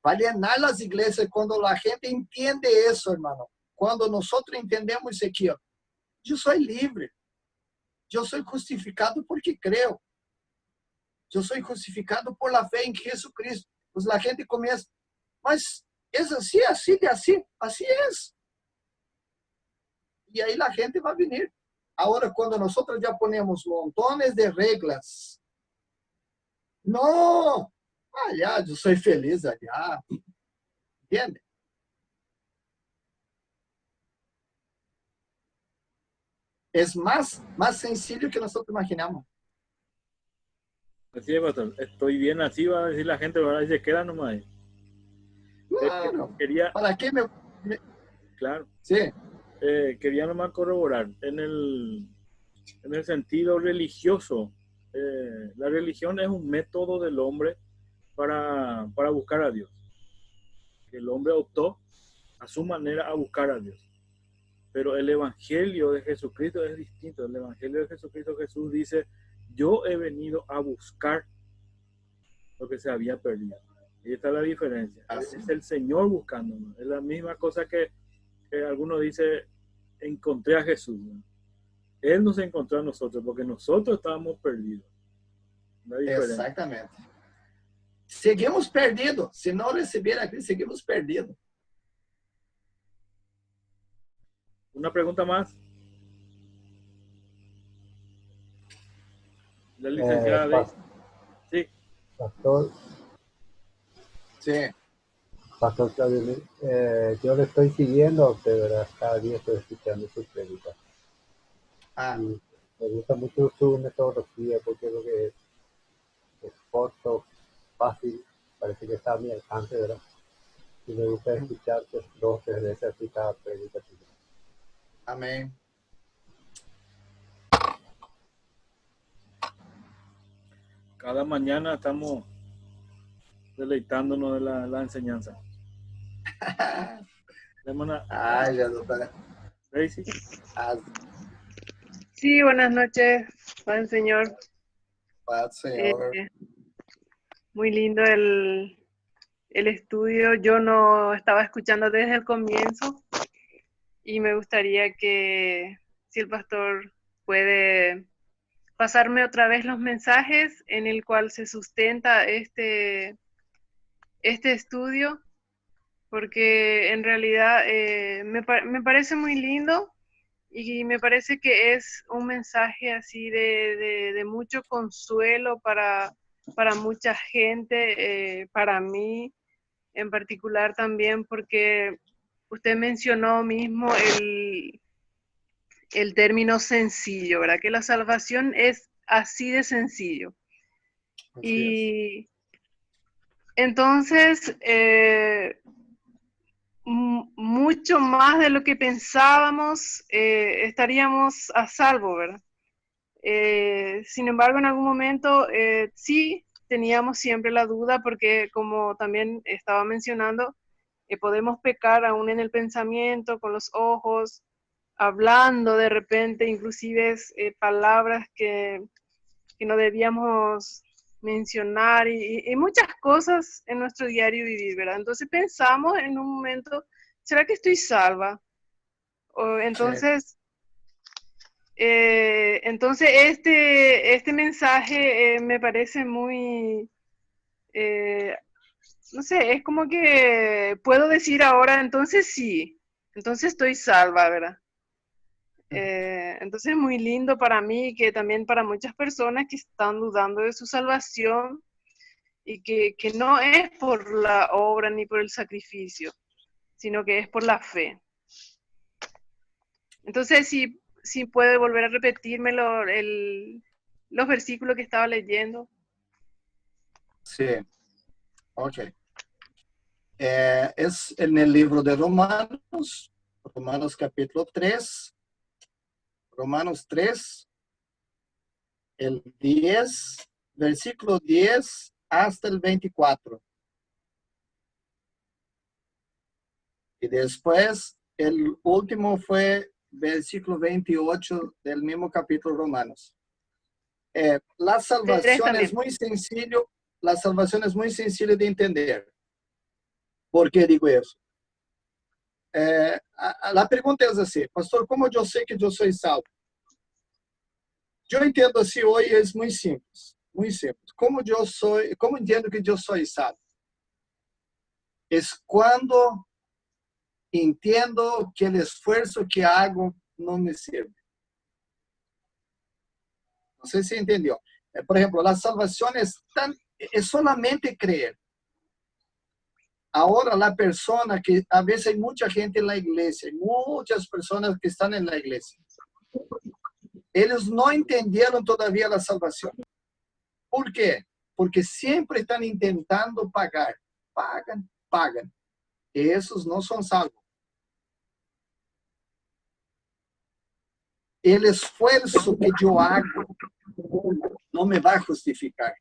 A: Va a llenar las iglesias cuando la gente entiende eso, hermano. Cuando nosotros entendemos isso aqui, ó, yo soy libre. Yo soy justificado porque creo. Yo soy justificado por la fe en Jesucristo. Pues la gente comienza, mas es así, así es. y ahí la gente va a venir. Ahora, cuando nosotros ya ponemos montones de reglas, no, allá, yo soy feliz allá, ¿entiende? Es más sencillo que nosotros imaginamos.
B: Así es, pastor. Estoy bien así, va a decir la gente, ¿verdad? Y se queda nomás ahí.
A: Claro,
B: Quería,
A: ¿para qué
B: claro,
A: Sí,
B: quería nomás corroborar en el sentido religioso. La religión es un método del hombre para buscar a Dios. El hombre optó a su manera a buscar a Dios. Pero el evangelio de Jesucristo es distinto. El evangelio de Jesucristo, Jesús dice, yo he venido a buscar lo que se había perdido. Y esta es la diferencia.
A: así.
B: Es el Señor buscándonos. Es la misma cosa que algunos dicen, encontré a Jesús, ¿no? Él nos encontró a nosotros porque nosotros estábamos perdidos. La diferencia.
A: Exactamente. Seguimos perdidos. Se não receber a Cristo, seguimos perdidos.
B: Una pregunta más. La licenciada Daisy. Sí.
C: Pastor,
A: Sí.
C: Pastor Claudio, yo le estoy siguiendo a usted, ¿verdad? Cada día estoy escuchando sus prédicas.
A: Ah,
C: Y me gusta mucho su metodología porque lo que es corto, fácil, parece que está a mi alcance, ¿verdad? Y me gusta escuchar pues, 2 o 3 veces así cada prédica.
A: amém.
B: Cada mañana estamos deleitándonos de la enseñanza. Hermana
A: Ai, Jesus.
B: Daisy.
D: Sí, buenas noches, Juan Señor.
A: Paz, Senhor.
D: Muy lindo el estudio. Yo no estaba escuchando desde el comienzo y me gustaría que si el pastor puede pasarme otra vez los mensajes en el cual se sustenta este estudio, porque en realidad me parece muy lindo. Y me parece que es un mensaje así de mucho consuelo para mucha gente, para mí en particular también, porque usted mencionó mismo el término sencillo, ¿verdad? Que la salvación es así de sencillo. Y entonces, mucho más de lo que pensábamos, estaríamos a salvo, ¿verdad? Sin embargo, en algún momento sí teníamos siempre la duda porque, como también estaba mencionando, podemos pecar aún en el pensamiento, con los ojos, hablando de repente, inclusive palabras que no debíamos mencionar y muchas cosas en nuestro diario vivir, ¿verdad? Entonces pensamos en un momento, ¿será que estoy salva? Entonces, entonces este mensaje me parece muy, no sé, es como que puedo decir ahora, entonces sí, entonces estoy salva, ¿verdad? Entonces es muy lindo para mí, que también para muchas personas que están dudando de su salvación y que no es por la obra ni por el sacrificio, sino que es por la fe. Entonces, si puede volver a repetírmelo los versículos que estaba leyendo.
A: Sí, ok. Es en el libro de Romanos, Romanos capítulo 3, Romanos 3, el 10, versículo 10 hasta el 24. Y después, el último fue versículo 28 del mismo capítulo Romanos. La salvación es muy sencillo, la salvación es muy sencilla de entender. ¿Por qué digo eso? La pregunta es así, pastor, ¿cómo yo sé que yo soy salvo? Yo entiendo así hoy, es muy simples, muy simples. ¿Cómo entiendo que yo soy salvo? Es cuando entiendo que el esfuerzo que hago no me sirve. No sé si entendió. Por ejemplo, la salvación es solamente creer. Ahora la persona que a veces hay mucha gente en la iglesia, muchas personas que están en la iglesia, ellos no entendieron todavía la salvación. ¿Por qué? Porque siempre están intentando pagar. Pagan. Esos no son salvos. El esfuerzo que yo hago no me va a justificar.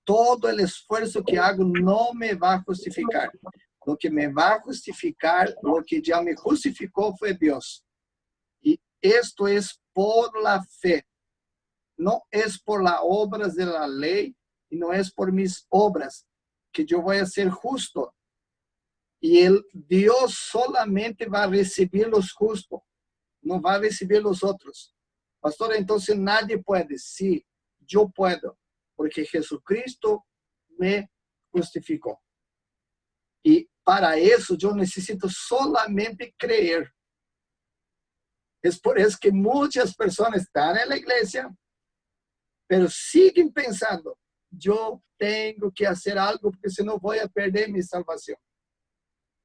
A: Todo el esfuerzo que hago no me va a justificar. Lo que me va a justificar, lo que ya me justificó fue Dios. Y esto es por la fe. No es por las obras de la ley y no es por mis obras que yo voy a ser justo. Y Dios solamente va a recibir los justos, no va a recibir los otros. Pastor, entonces nadie puede. Sí, yo puedo, porque Jesucristo me justificó. Y para eso yo necesito solamente creer. Es por eso que muchas personas están en la iglesia, pero siguen pensando, yo tengo que hacer algo porque senão voy a perder mi salvación.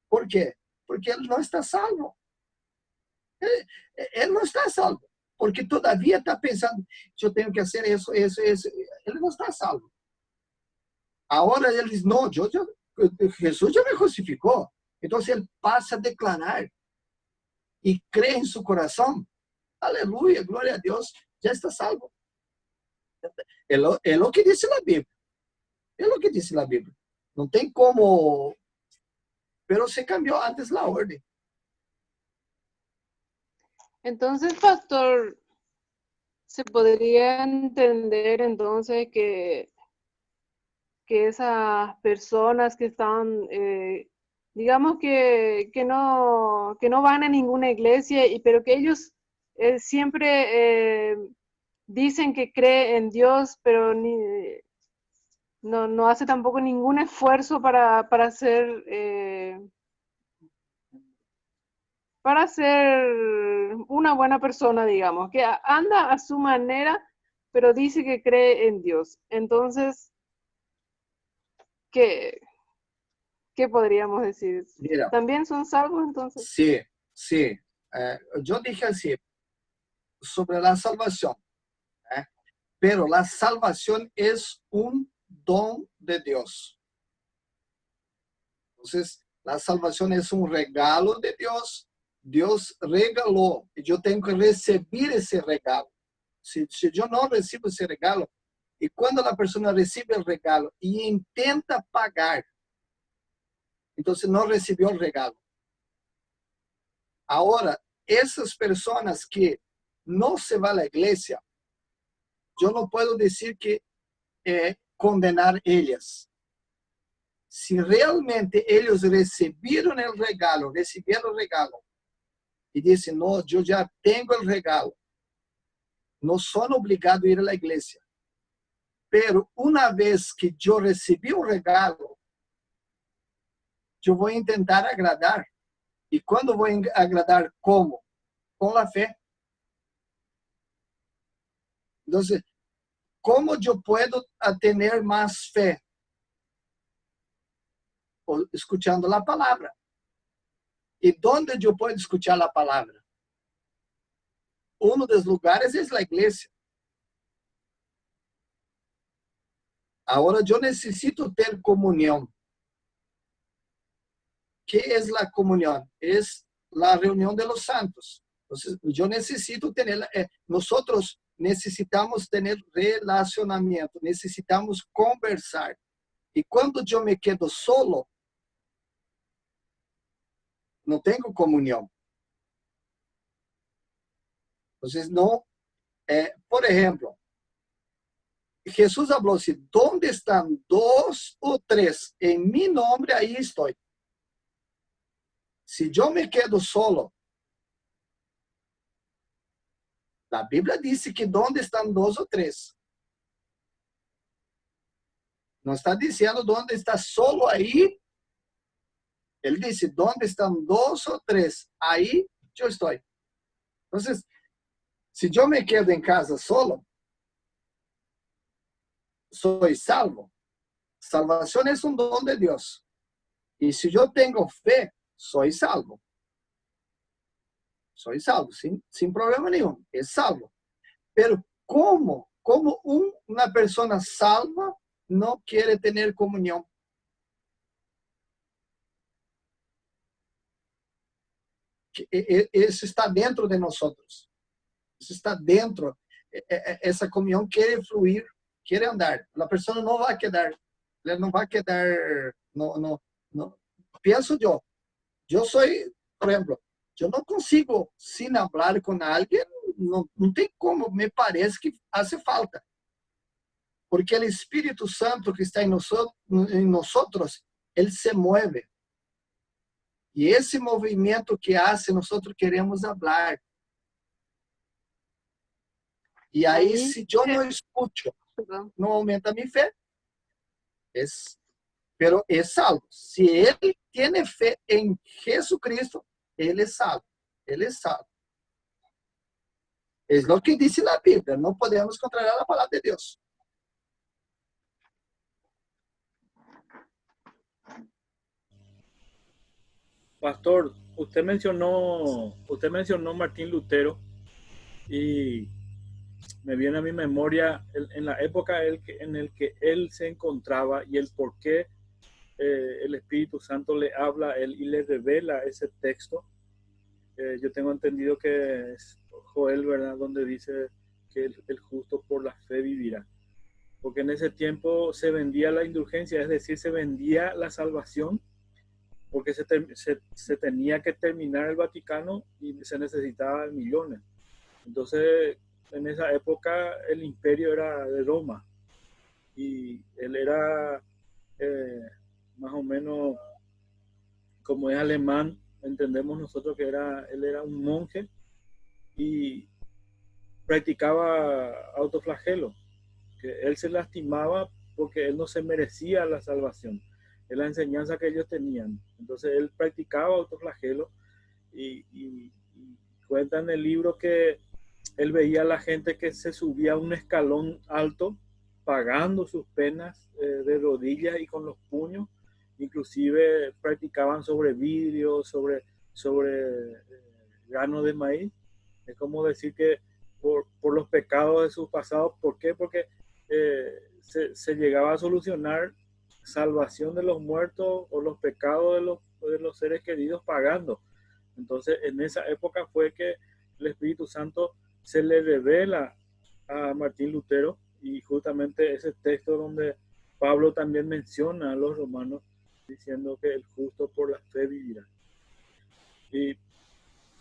A: ¿Por qué? Porque él no está salvo. Él no está salvo. Porque todavía está pensando, yo tengo que hacer eso. Él no está salvo. Ahora él dice, no, Jesús ya me justificó. Entonces él pasa a declarar y cree en su corazón. Aleluya, gloria a Dios, ya está salvo. Es lo que dice la Biblia. Es lo que dice la Biblia. No tem como... Pero se cambió antes la orden.
D: Entonces, pastor, se podría entender entonces que esas personas que están, digamos que no van a ninguna iglesia, pero que ellos siempre dicen que creen en Dios, pero no hace tampoco ningún esfuerzo para ser una buena persona, digamos, que anda a su manera, pero dice que cree en Dios. Entonces, ¿qué podríamos decir?
A: Mira,
D: ¿También son salvos entonces?
A: sí. Yo dije así, sobre la salvación. Pero la salvación es un don de Dios. Entonces, la salvación es un regalo de Dios. Dios regaló y yo tengo que recibir ese regalo. Si yo no recibo ese regalo, y cuando la persona recibe el regalo y intenta pagar, entonces no recibió el regalo. Ahora, esas personas que no se van a la iglesia, yo no puedo decir que condenar ellas. Si realmente ellos recibieron el regalo y dicen, no, yo ya tengo el regalo, no son obligados a ir a la iglesia. Pero una vez que yo recibí un regalo, yo voy a intentar agradar. ¿Y cuándo voy a agradar? ¿Cómo? Con la fe. Entonces, ¿cómo yo puedo tener más fe? Escuchando la palabra. ¿Y dónde yo puedo escuchar la palabra? Uno de los lugares es la iglesia. Ahora yo necesito tener comunión. ¿Qué es la comunión? Es la reunión de los santos. Entonces, yo necesito tener, nosotros necesitamos tener relacionamiento, necesitamos conversar. Y cuando yo me quedo solo, no tengo comunión. Entonces, no, por ejemplo, Jesús habló así, ¿dónde están dos o tres en mi nombre? Ahí estoy. Si yo me quedo solo, la Biblia dice que ¿dónde están dos o tres? No está diciendo dónde está solo ahí. Él dice, ¿dónde están dos o tres? Ahí yo estoy. Entonces, si yo me quedo en casa solo, soy salvo. Salvación es un don de Dios. Y si yo tengo fe, soy salvo. Soy salvo, sin problema nenhum, es salvo. Pero ¿cómo una persona salva no quiere tener comunión? Eso está dentro de nosotros. Eso está dentro. Esa comunión quiere fluir, quiere andar. La persona no va a quedar, no va a quedar, no. Pienso yo soy, por ejemplo, yo no consigo sin hablar con alguien, no tem como, me parece que hace falta. Porque el Espíritu Santo que está en nosotros, él se mueve. Y ese movimiento que hace, nosotros queremos hablar. Y ahí, si yo no escucho, no aumenta mi fe. Pero es salvo. Si él tiene fe en Jesucristo, él es salvo. Él es salvo. Es lo que dice la Biblia. No podemos contrariar la palabra de Dios.
B: Pastor, usted mencionó Martín Lutero y me viene a mi memoria en la época en el que él se encontraba y el por qué el Espíritu Santo le habla a él y le revela ese texto. Yo tengo entendido que es Joel, ¿verdad? Donde dice que el justo por la fe vivirá. Porque en ese tiempo se vendía la indulgencia, es decir, se vendía la salvación, porque se tenía que terminar el Vaticano y se necesitaban millones. Entonces, en esa época el imperio era de Roma y él era más o menos, como es alemán, entendemos nosotros que él era un monje y practicaba autoflagelo, que él se lastimaba porque él no se merecía la salvación, es la enseñanza que ellos tenían. Entonces él practicaba autoflagelo y cuenta en el libro que él veía a la gente que se subía a un escalón alto pagando sus penas de rodillas y con los puños, inclusive practicaban sobre vidrio, sobre grano de maíz. Es como decir que por los pecados de sus pasados. ¿Por qué? Porque se llegaba a solucionar salvación de los muertos o los pecados de los seres queridos pagando. Entonces, en esa época fue que el Espíritu Santo se le revela a Martín Lutero, y justamente ese texto donde Pablo también menciona a los romanos diciendo que el justo por la fe vivirá. Y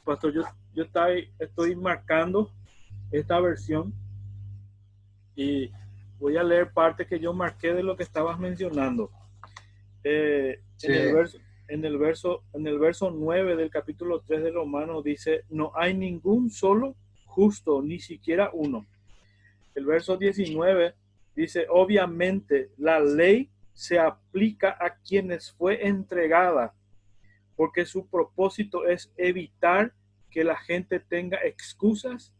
B: pastor, yo estoy marcando esta versión y voy a leer parte que yo marqué de lo que estabas mencionando. Sí. En el verso 9 del capítulo 3 de Romanos dice: no hay ningún solo justo, ni siquiera uno. El verso 19 dice: obviamente la ley se aplica a quienes fue entregada, porque su propósito es evitar que la gente tenga excusas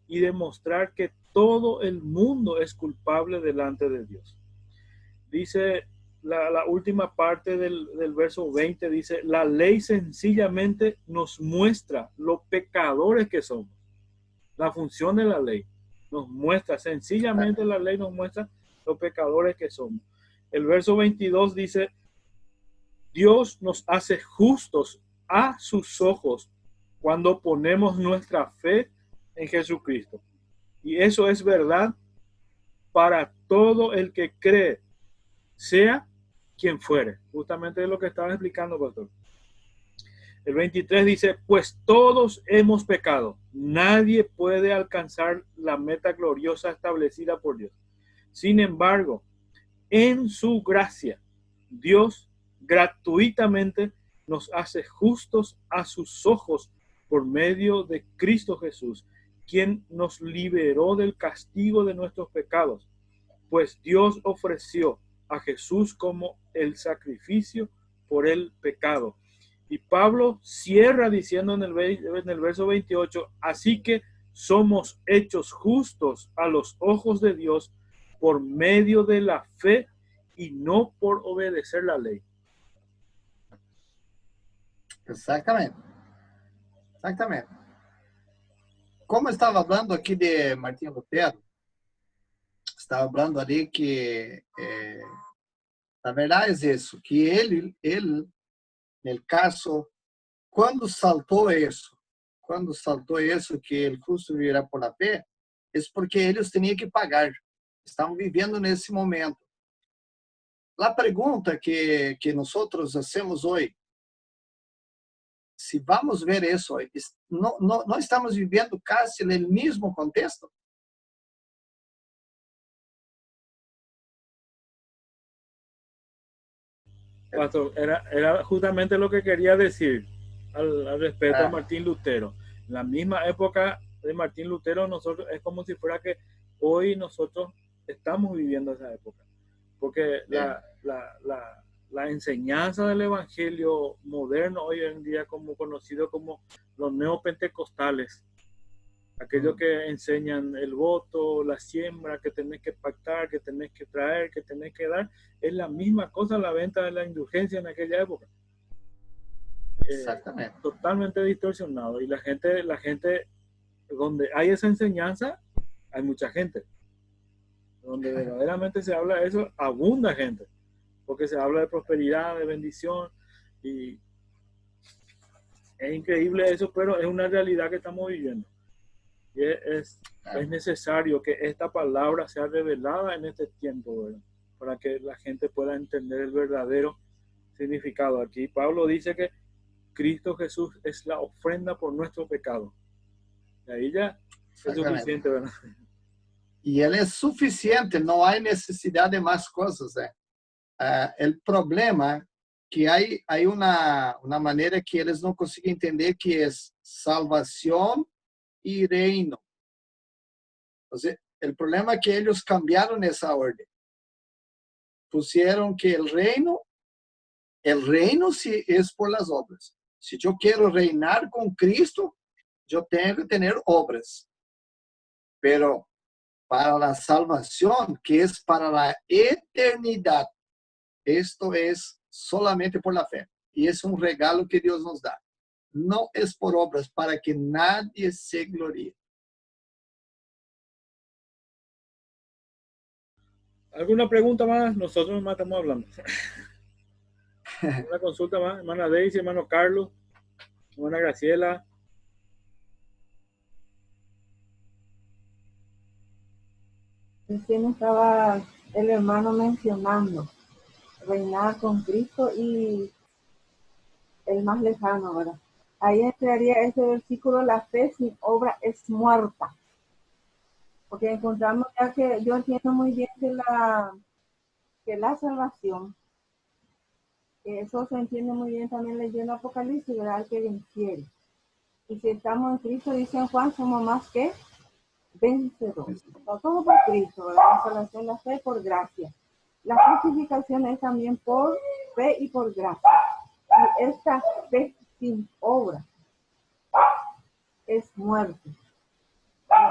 B: y demostrar que todo el mundo es culpable delante de Dios. Dice la última parte del verso 20, dice: la ley sencillamente nos muestra lo pecadores que somos. La función de la ley nos muestra, sencillamente la ley nos muestra los pecadores que somos. El verso 22 dice: Dios nos hace justos a sus ojos cuando ponemos nuestra fe en Jesucristo. Y eso es verdad para todo el que cree, sea quien fuere. Justamente es lo que estaba explicando, pastor. El 23 dice: pues todos hemos pecado. Nadie puede alcanzar la meta gloriosa establecida por Dios. Sin embargo, en su gracia, Dios gratuitamente nos hace justos a sus ojos por medio de Cristo Jesús, quien nos liberó del castigo de nuestros pecados. Pues Dios ofreció a Jesús como el sacrificio por el pecado. Y Pablo cierra diciendo en el verso 28, así que somos hechos justos a los ojos de Dios por medio de la fe y no por obedecer la ley.
A: Exatamente. Exatamente. Como estava falando aqui de Martim Lutero, estava falando ali que, na verdade, é isso, que ele, no caso, quando saltou isso, que o justo viverá por la fé, é porque eles tinham que pagar. Estavam vivendo nesse momento. A pergunta que nós hacemos hoje, se vamos ver isso hoje, não estamos vivendo quase no mesmo contexto?
B: Pastor, era justamente lo que quería decir al respecto a Martín Lutero. En la misma época de Martín Lutero, nosotros es como si fuera que hoy nosotros estamos viviendo esa época. Porque la enseñanza del evangelio moderno hoy en día, como conocido como los neopentecostales, aquellos que enseñan el voto, la siembra, que tenés que pactar, que tenés que traer, que tenés que dar, es la misma cosa la venta de la indulgencia en aquella época.
A: Exactamente.
B: Totalmente distorsionado. Y la gente, donde hay esa enseñanza, hay mucha gente. Donde verdaderamente se habla de eso, abunda gente. Porque se habla de prosperidad, de bendición. Y es increíble eso, pero es una realidad que estamos viviendo. Y es necesario que esta palabra sea revelada en este tiempo, ¿verdad? Para que la gente pueda entender el verdadero significado. Aquí Pablo dice que Cristo Jesús es la ofrenda por nuestro pecado. Y ahí ya es suficiente, ¿verdad?
A: E ele é suficiente, não há necessidade de mais coisas. O problema é que há uma maneira que eles não conseguem entender, que é salvação e reino. Entonces, el problema es que ellos cambiaron esa orden. Pusieron que el reino sí es por las obras. Si yo quiero reinar con Cristo, yo tengo que tener obras. Pero para la salvación, que es para la eternidad, esto es solamente por la fe. Y es un regalo que Dios nos da. No es por obras, para que nadie se gloríe.
B: ¿Alguna pregunta más? Nosotros más estamos hablando. Una consulta más, hermana Daisy, hermano Carlos, hermana Graciela.
E: Recién estaba el hermano mencionando reinar con Cristo y el más lejano, ¿verdad? Ahí entraría ese versículo, la fe sin obra es muerta. Porque encontramos ya que yo entiendo muy bien que la salvación, eso se entiende muy bien también leyendo Apocalipsis, ¿verdad? Que venciere. Y si estamos en Cristo, dice en Juan, somos más que vencedores. No todo por Cristo, ¿verdad? La salvación, la fe por gracia. La justificación es también por fe y por gracia. Y esta fe sin obra es muerte.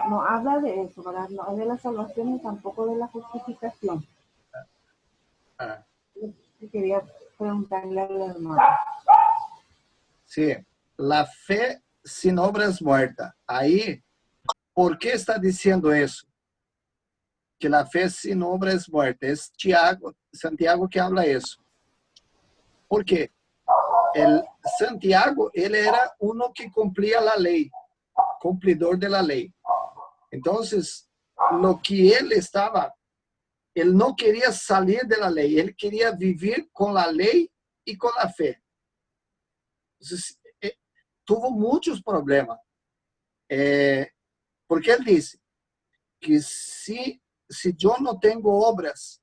E: No habla de eso, ¿verdad? No es de la salvación ni tampoco de la justificación. Quería preguntarle al hermano.
A: Sí, la fe sin obra es muerta. Ahí, ¿por qué está diciendo eso? Que la fe sin obra es muerta. Es Santiago que habla eso. ¿Por qué? Santiago, él era uno que cumplía la ley, cumplidor de la ley. Entonces, lo que él no quería salir de la ley, él quería vivir con la ley y con la fe. Entonces, tuvo muchos problemas. Porque él dice que si yo no tengo obras,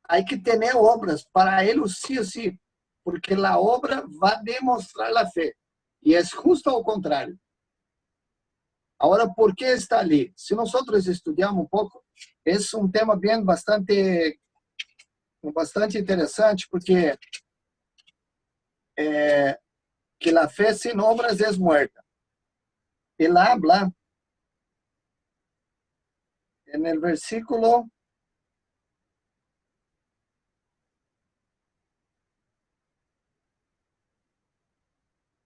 A: hay que tener obras para él sí o sí, porque la obra va a demostrar la fe. Y es justo al contrario. Ahora, ¿por qué está allí? Si nosotros estudiamos un poco, es un tema bien bastante interesante, porque que la fe sin obras es muerta. Él habla en el versículo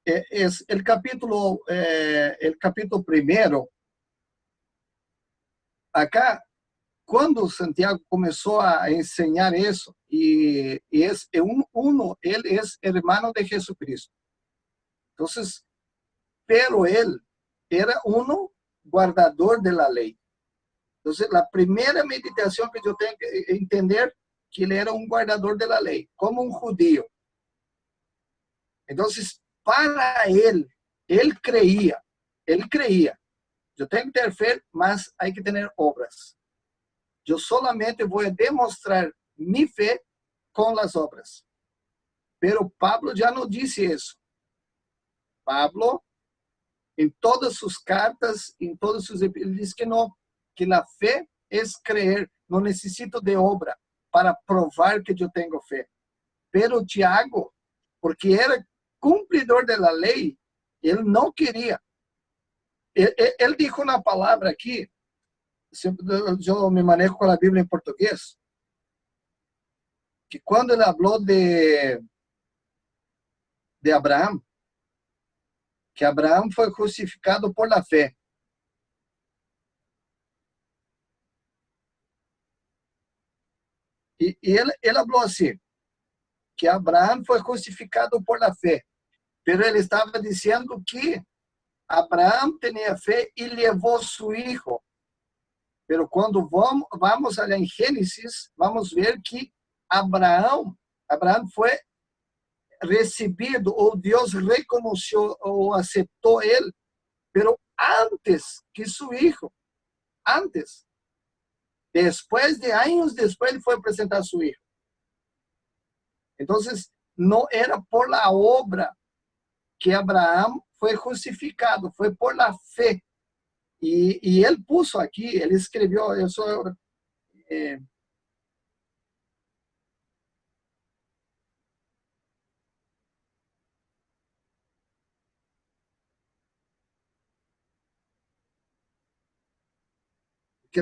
A: es el capítulo primero. Acá, cuando Santiago comenzó a enseñar eso, y es él es hermano de Jesucristo. Entonces, pero él era uno guardador de la ley. Entonces, la primera meditación que yo tengo que entender que él era un guardador de la ley, como un judío. Entonces, para él creía, yo tengo que tener fe, mas hay que tener obras. Yo solamente voy a demostrar mi fe con las obras. Pero Pablo ya no dice eso. Pablo, en todas sus cartas, en todos sus, él dice que no, que la fe es creer. No necesito de obra para probar que yo tengo fe. Pero Tiago, porque era cumplidor de la ley, él no quería. Él dijo una palabra aquí, yo me manejo con la Biblia en portugués, que cuando él habló de Abraham, que Abraham fue justificado por la fe. Y él habló así, que Abraham fue justificado por la fe, pero él estaba diciendo que Abraham tenía fe y llevó su hijo. Pero cuando vamos allá en Génesis, vamos a ver que Abraham fue recibido, o Dios reconoció o aceptó él, pero antes que su hijo, antes. Después de años después, él fue a presentar a su hijo. Entonces, no era por la obra que Abraham fue justificado, fue por la fe. Y él puso aquí, él escribió eso. Que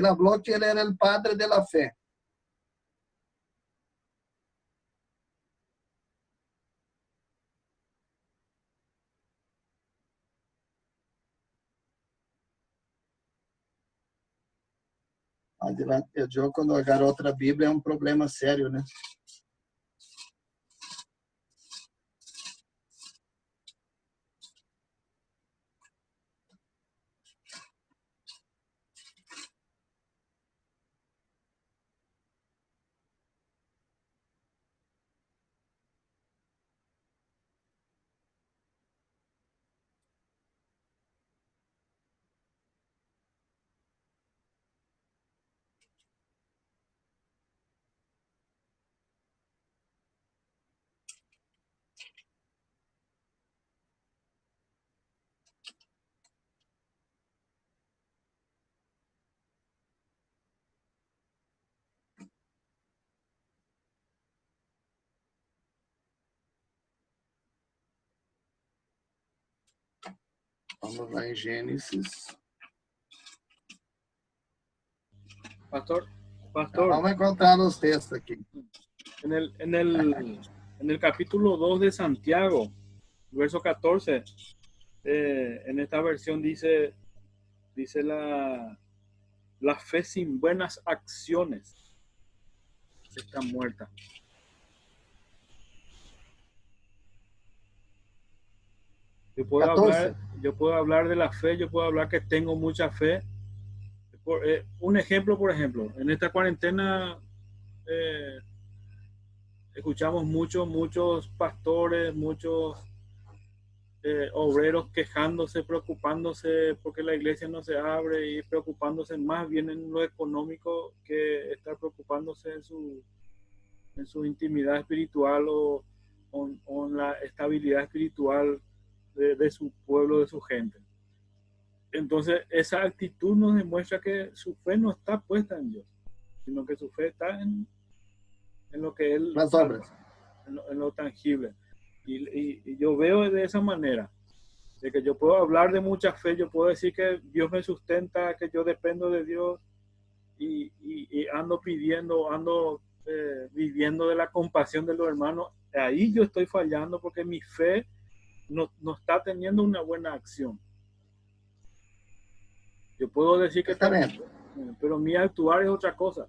A: él habló que él era el padre de la fe. Adelante, yo cuando agarro otra Biblia es un problema serio, ¿no? Vamos lá em Gênesis.
B: Pastor,
A: Vamos encontrar los textos aquí.
B: en el capítulo 2 de Santiago, verso 14, en esta versión dice la fe sin buenas acciones está muerta. Yo puedo hablar de la fe, yo puedo hablar que tengo mucha fe. Un ejemplo, por ejemplo, en esta cuarentena escuchamos muchos pastores, muchos obreros quejándose, preocupándose porque la iglesia no se abre y preocupándose más bien en lo económico que estar preocupándose en su intimidad espiritual o en la estabilidad espiritual de su pueblo, de su gente. Entonces, esa actitud nos demuestra que su fe no está puesta en Dios, sino que su fe está en lo que Él...
A: Las obras.
B: En lo tangible. Y yo veo de esa manera, de que yo puedo hablar de mucha fe, yo puedo decir que Dios me sustenta, que yo dependo de Dios y ando pidiendo, ando viviendo de la compasión de los hermanos. Ahí yo estoy fallando porque mi fe no está teniendo una buena acción. Yo puedo decir que
A: Está bien.
B: pero mi actuar es otra cosa.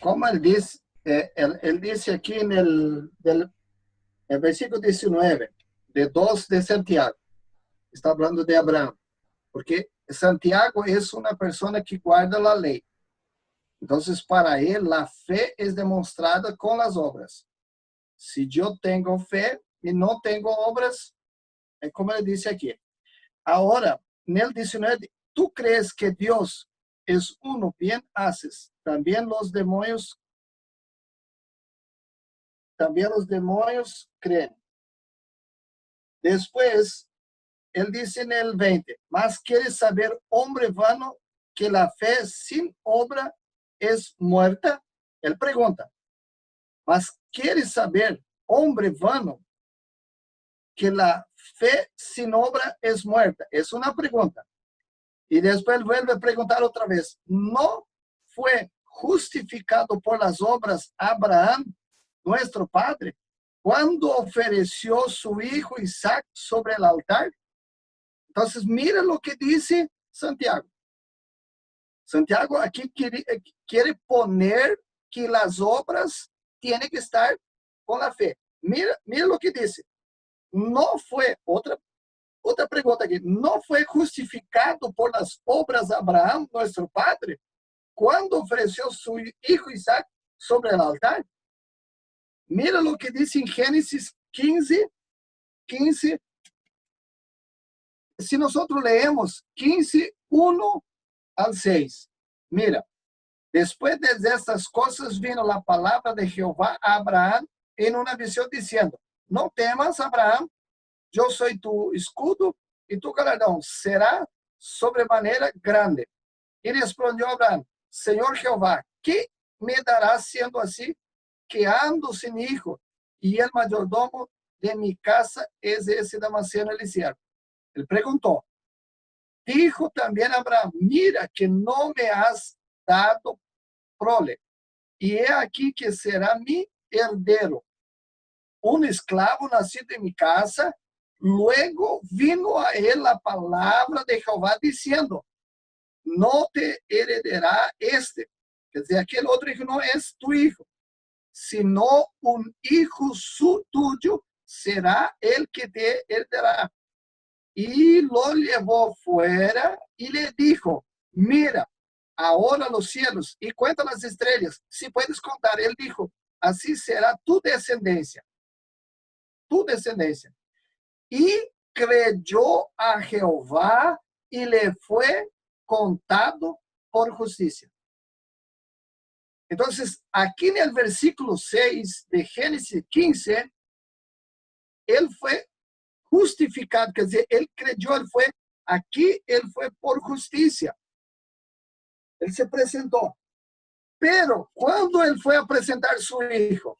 A: Como él dice aquí en el versículo 19, de 2 de Santiago, está hablando de Abraham, porque Santiago es una persona que guarda la ley. Entonces, para él, la fe es demostrada con las obras. Si yo tengo fe y no tengo obras, es como él dice aquí. Ahora, en el 19, ¿tú crees que Dios es uno? Bien haces. También los demonios creen. Después, él dice en el 20, mas quieres saber, hombre vano, que la fe sin obra es muerta. Él pregunta, mas quieres saber, hombre vano, que la fe sin obra es muerta. Es una pregunta. Y después vuelve a preguntar otra vez, ¿no fue justificado por las obras Abraham, nuestro padre, cuando ofreció su hijo Isaac sobre el altar? Entonces, mira lo que dice Santiago. Santiago aquí quiere poner que las obras tienen que estar con la fe. Mira lo que dice. No fue, otra pregunta aquí, ¿no fue justificado por las obras de Abraham, nuestro padre, cuando ofreció su hijo Isaac sobre el altar? Mira lo que dice en Génesis 15. Si nosotros leemos 15, 1 al 6, mira, después de estas cosas vino la palabra de Jehová a Abraham en una visión diciendo, no temas, Abraham, yo soy tu escudo y tu galardón será sobremanera grande. Y respondió Abraham, Señor Jehová, ¿qué me darás siendo así que ando sin hijo y el mayordomo de mi casa es ese Damaseno Eliezer? Él preguntó, dijo también Abraham, mira que no me has dado prole, y he aquí que será mi heredero, un esclavo nacido en mi casa. Luego vino a él la palabra de Jehová diciendo, no te heredará este, es decir, aquel otro hijo no es tu hijo, sino un hijo tuyo será el que te heredará. Y lo llevó fuera y le dijo, mira, ahora los cielos y cuenta las estrellas, si puedes contar. Él dijo, así será tu descendencia. Y creyó a Jehová y le fue contado por justicia. Entonces, aquí en el versículo 6 de Génesis 15, él fue justificado, quer dizer, él creyó, él fue por justicia. Él se presentó. Pero cuando él fue a presentar su hijo,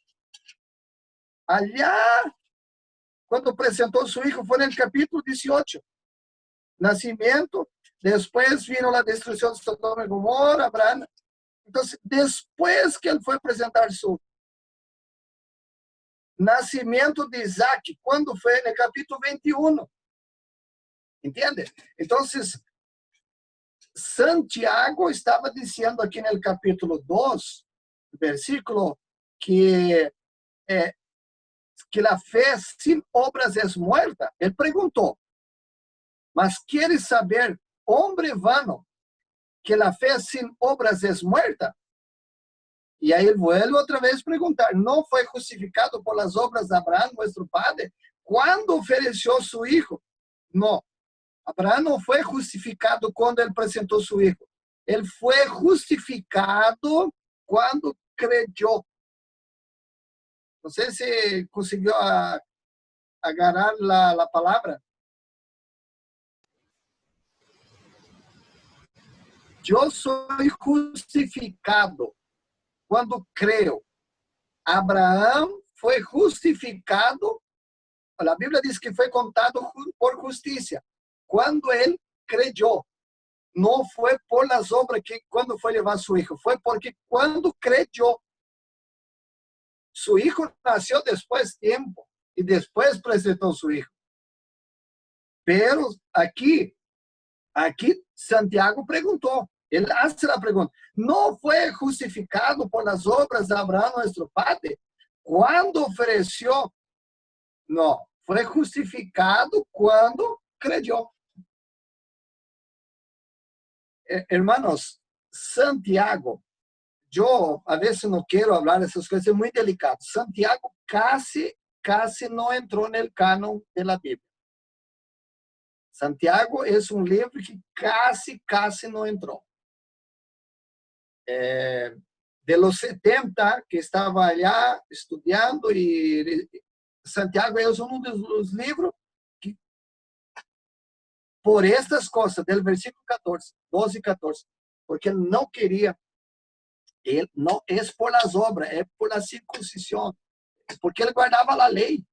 A: allá, cuando presentó su hijo, fue en el capítulo 18. Nacimiento, después vino la destrucción de Sodoma y Gomorra, Abraham. Entonces, después que él fue a presentar su nacimiento de Isaac, ¿cuándo fue? En el capítulo 21. ¿Entiende? Entonces, Santiago estaba diciendo aquí en el capítulo 2, versículo, que la fe sin obras es muerta. Él preguntó, mas ¿quieres saber, hombre vano, que la fe sin obras es muerta? Y ahí él vuelve otra vez a preguntar, ¿no fue justificado por las obras de Abraham, nuestro padre, cuando ofreció su hijo? No, Abraham no fue justificado cuando él presentó su hijo. Él fue justificado cuando creyó. No sé si consiguió agarrar la palabra. Yo soy justificado cuando creo. Abraham fue justificado. La Biblia dice que fue contado por justicia cuando él creyó. No fue por las obras que cuando fue llevar a su hijo, fue porque cuando creyó. Su hijo nació después tiempo y después presentó su hijo. Pero aquí Santiago preguntó, él hace la pregunta, ¿no fue justificado por las obras de Abraham nuestro padre cuando ofreció? No, fue justificado cuando creyó. Hermanos, Santiago, yo a veces no quiero hablar de esas cosas, es muy delicado. Santiago casi no entró en el canon de la Biblia. Santiago es un libro que casi no entró. De los 70 que estaba allá estudiando, y Santiago es uno de los libros que, por estas cosas, del versículo 14, 12 y 14, porque él no quería, él no es por las obras, es por la circuncisión, es porque él guardaba la ley.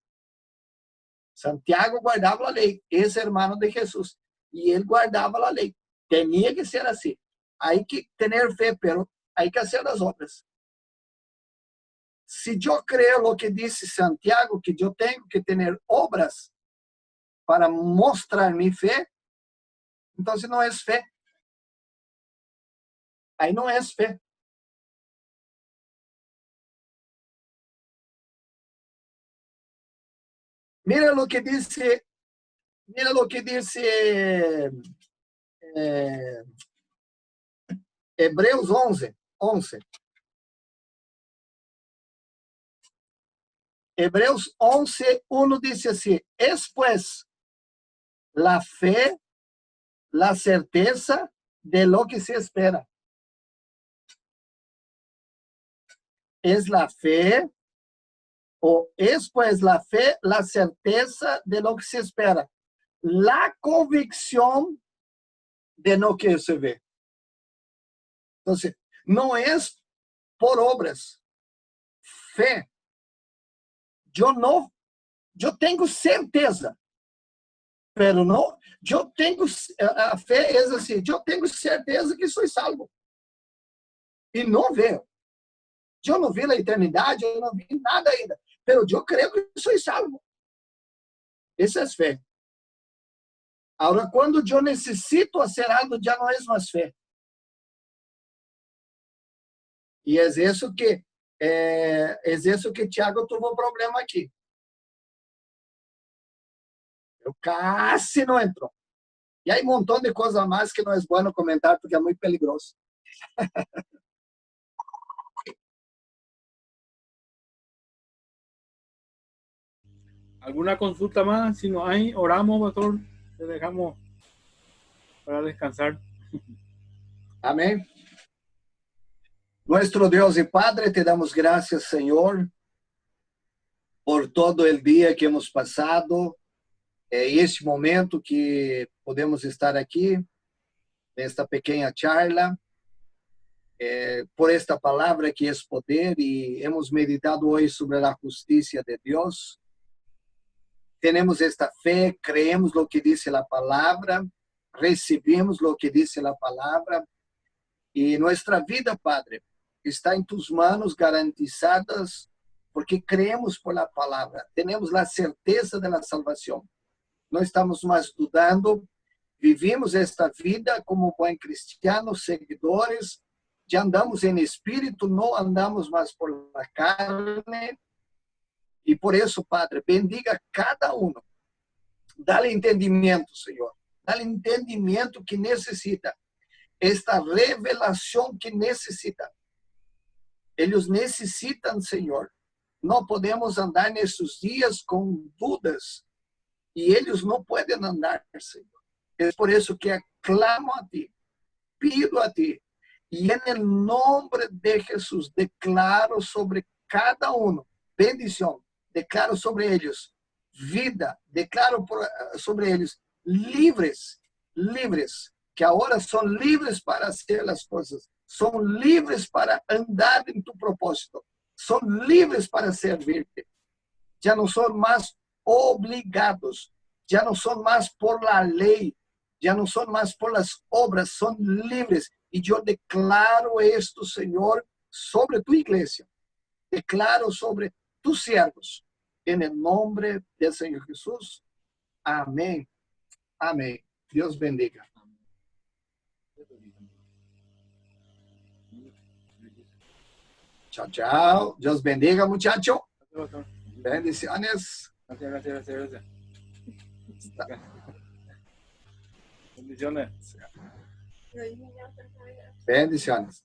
A: Santiago guardaba la ley, es hermano de Jesús, y él guardaba la ley. Tenía que ser así. Hay que tener fe, pero hay que hacer las obras. Si yo creo lo que dice Santiago, que yo tengo que tener obras para mostrar mi fe, entonces no es fe. Ahí no es fe. Mira lo que dice Hebreos 11. Hebreos 11:1 dice así: es pues la fe, la certeza de lo que se espera. Es la fe, o es pues la fe, la certeza de lo que se espera, la convicción de lo que se ve. Entonces, no es por obras, fe. Yo tengo certeza, pero no, yo tengo, a fe es así, yo tengo certeza que soy salvo. E não veo. Eu não vi a eternidade, eu não vi nada ainda. Pero eu creio que sou salvo. Essa é fé. Agora, quando eu necessito fazer algo, já não é mais fé. E é isso que Tiago teve problema aqui. Eu quase não entrou. E aí, um montão de coisa a mais que não é bom comentar, porque é muito perigoso.
B: ¿Alguna consulta más? Si no hay, oramos, pastor. Te dejamos para descansar.
A: Amén. Nuestro Dios y Padre, te damos gracias, Señor, por todo el día que hemos pasado y este momento que podemos estar aquí, esta pequeña charla, por esta palabra que es poder, y hemos meditado hoy sobre la justicia de Dios. Tenemos esta fe, creemos lo que dice la palabra, recibimos lo que dice la palabra, y nuestra vida, Padre, está en tus manos garantizadas, porque creemos por la palabra, tenemos la certeza de la salvación. No estamos más dudando, vivimos esta vida como buen cristianos, seguidores, ya andamos en espíritu, no andamos más por la carne. Y por eso, Padre, bendiga a cada uno. Dale entendimiento, Señor. Dale entendimiento que necesita. Esta revelación que necesita. Ellos necesitan, Señor. No podemos andar en esos días con dudas. Y ellos no pueden andar, Señor. Es por eso que aclamo a ti. Pido a ti. Y en el nombre de Jesús declaro sobre cada uno bendición. Declaro sobre ellos vida, declaro sobre ellos livres, que ahora son libres para hacer las cosas, son libres para andar en tu propósito, son libres para servirte, ya no son más obligados, ya no son más por la ley, ya no son más por las obras, son libres. Y yo declaro esto, Señor, sobre tu iglesia. Declaro sobre tus siervos. En el nombre del Señor Jesús. Amén. Amén. Dios bendiga. Chao, chao. Dios bendiga, muchacho.
B: Pastor.
A: Bendiciones.
B: Gracias. Bendiciones.
A: Bendiciones.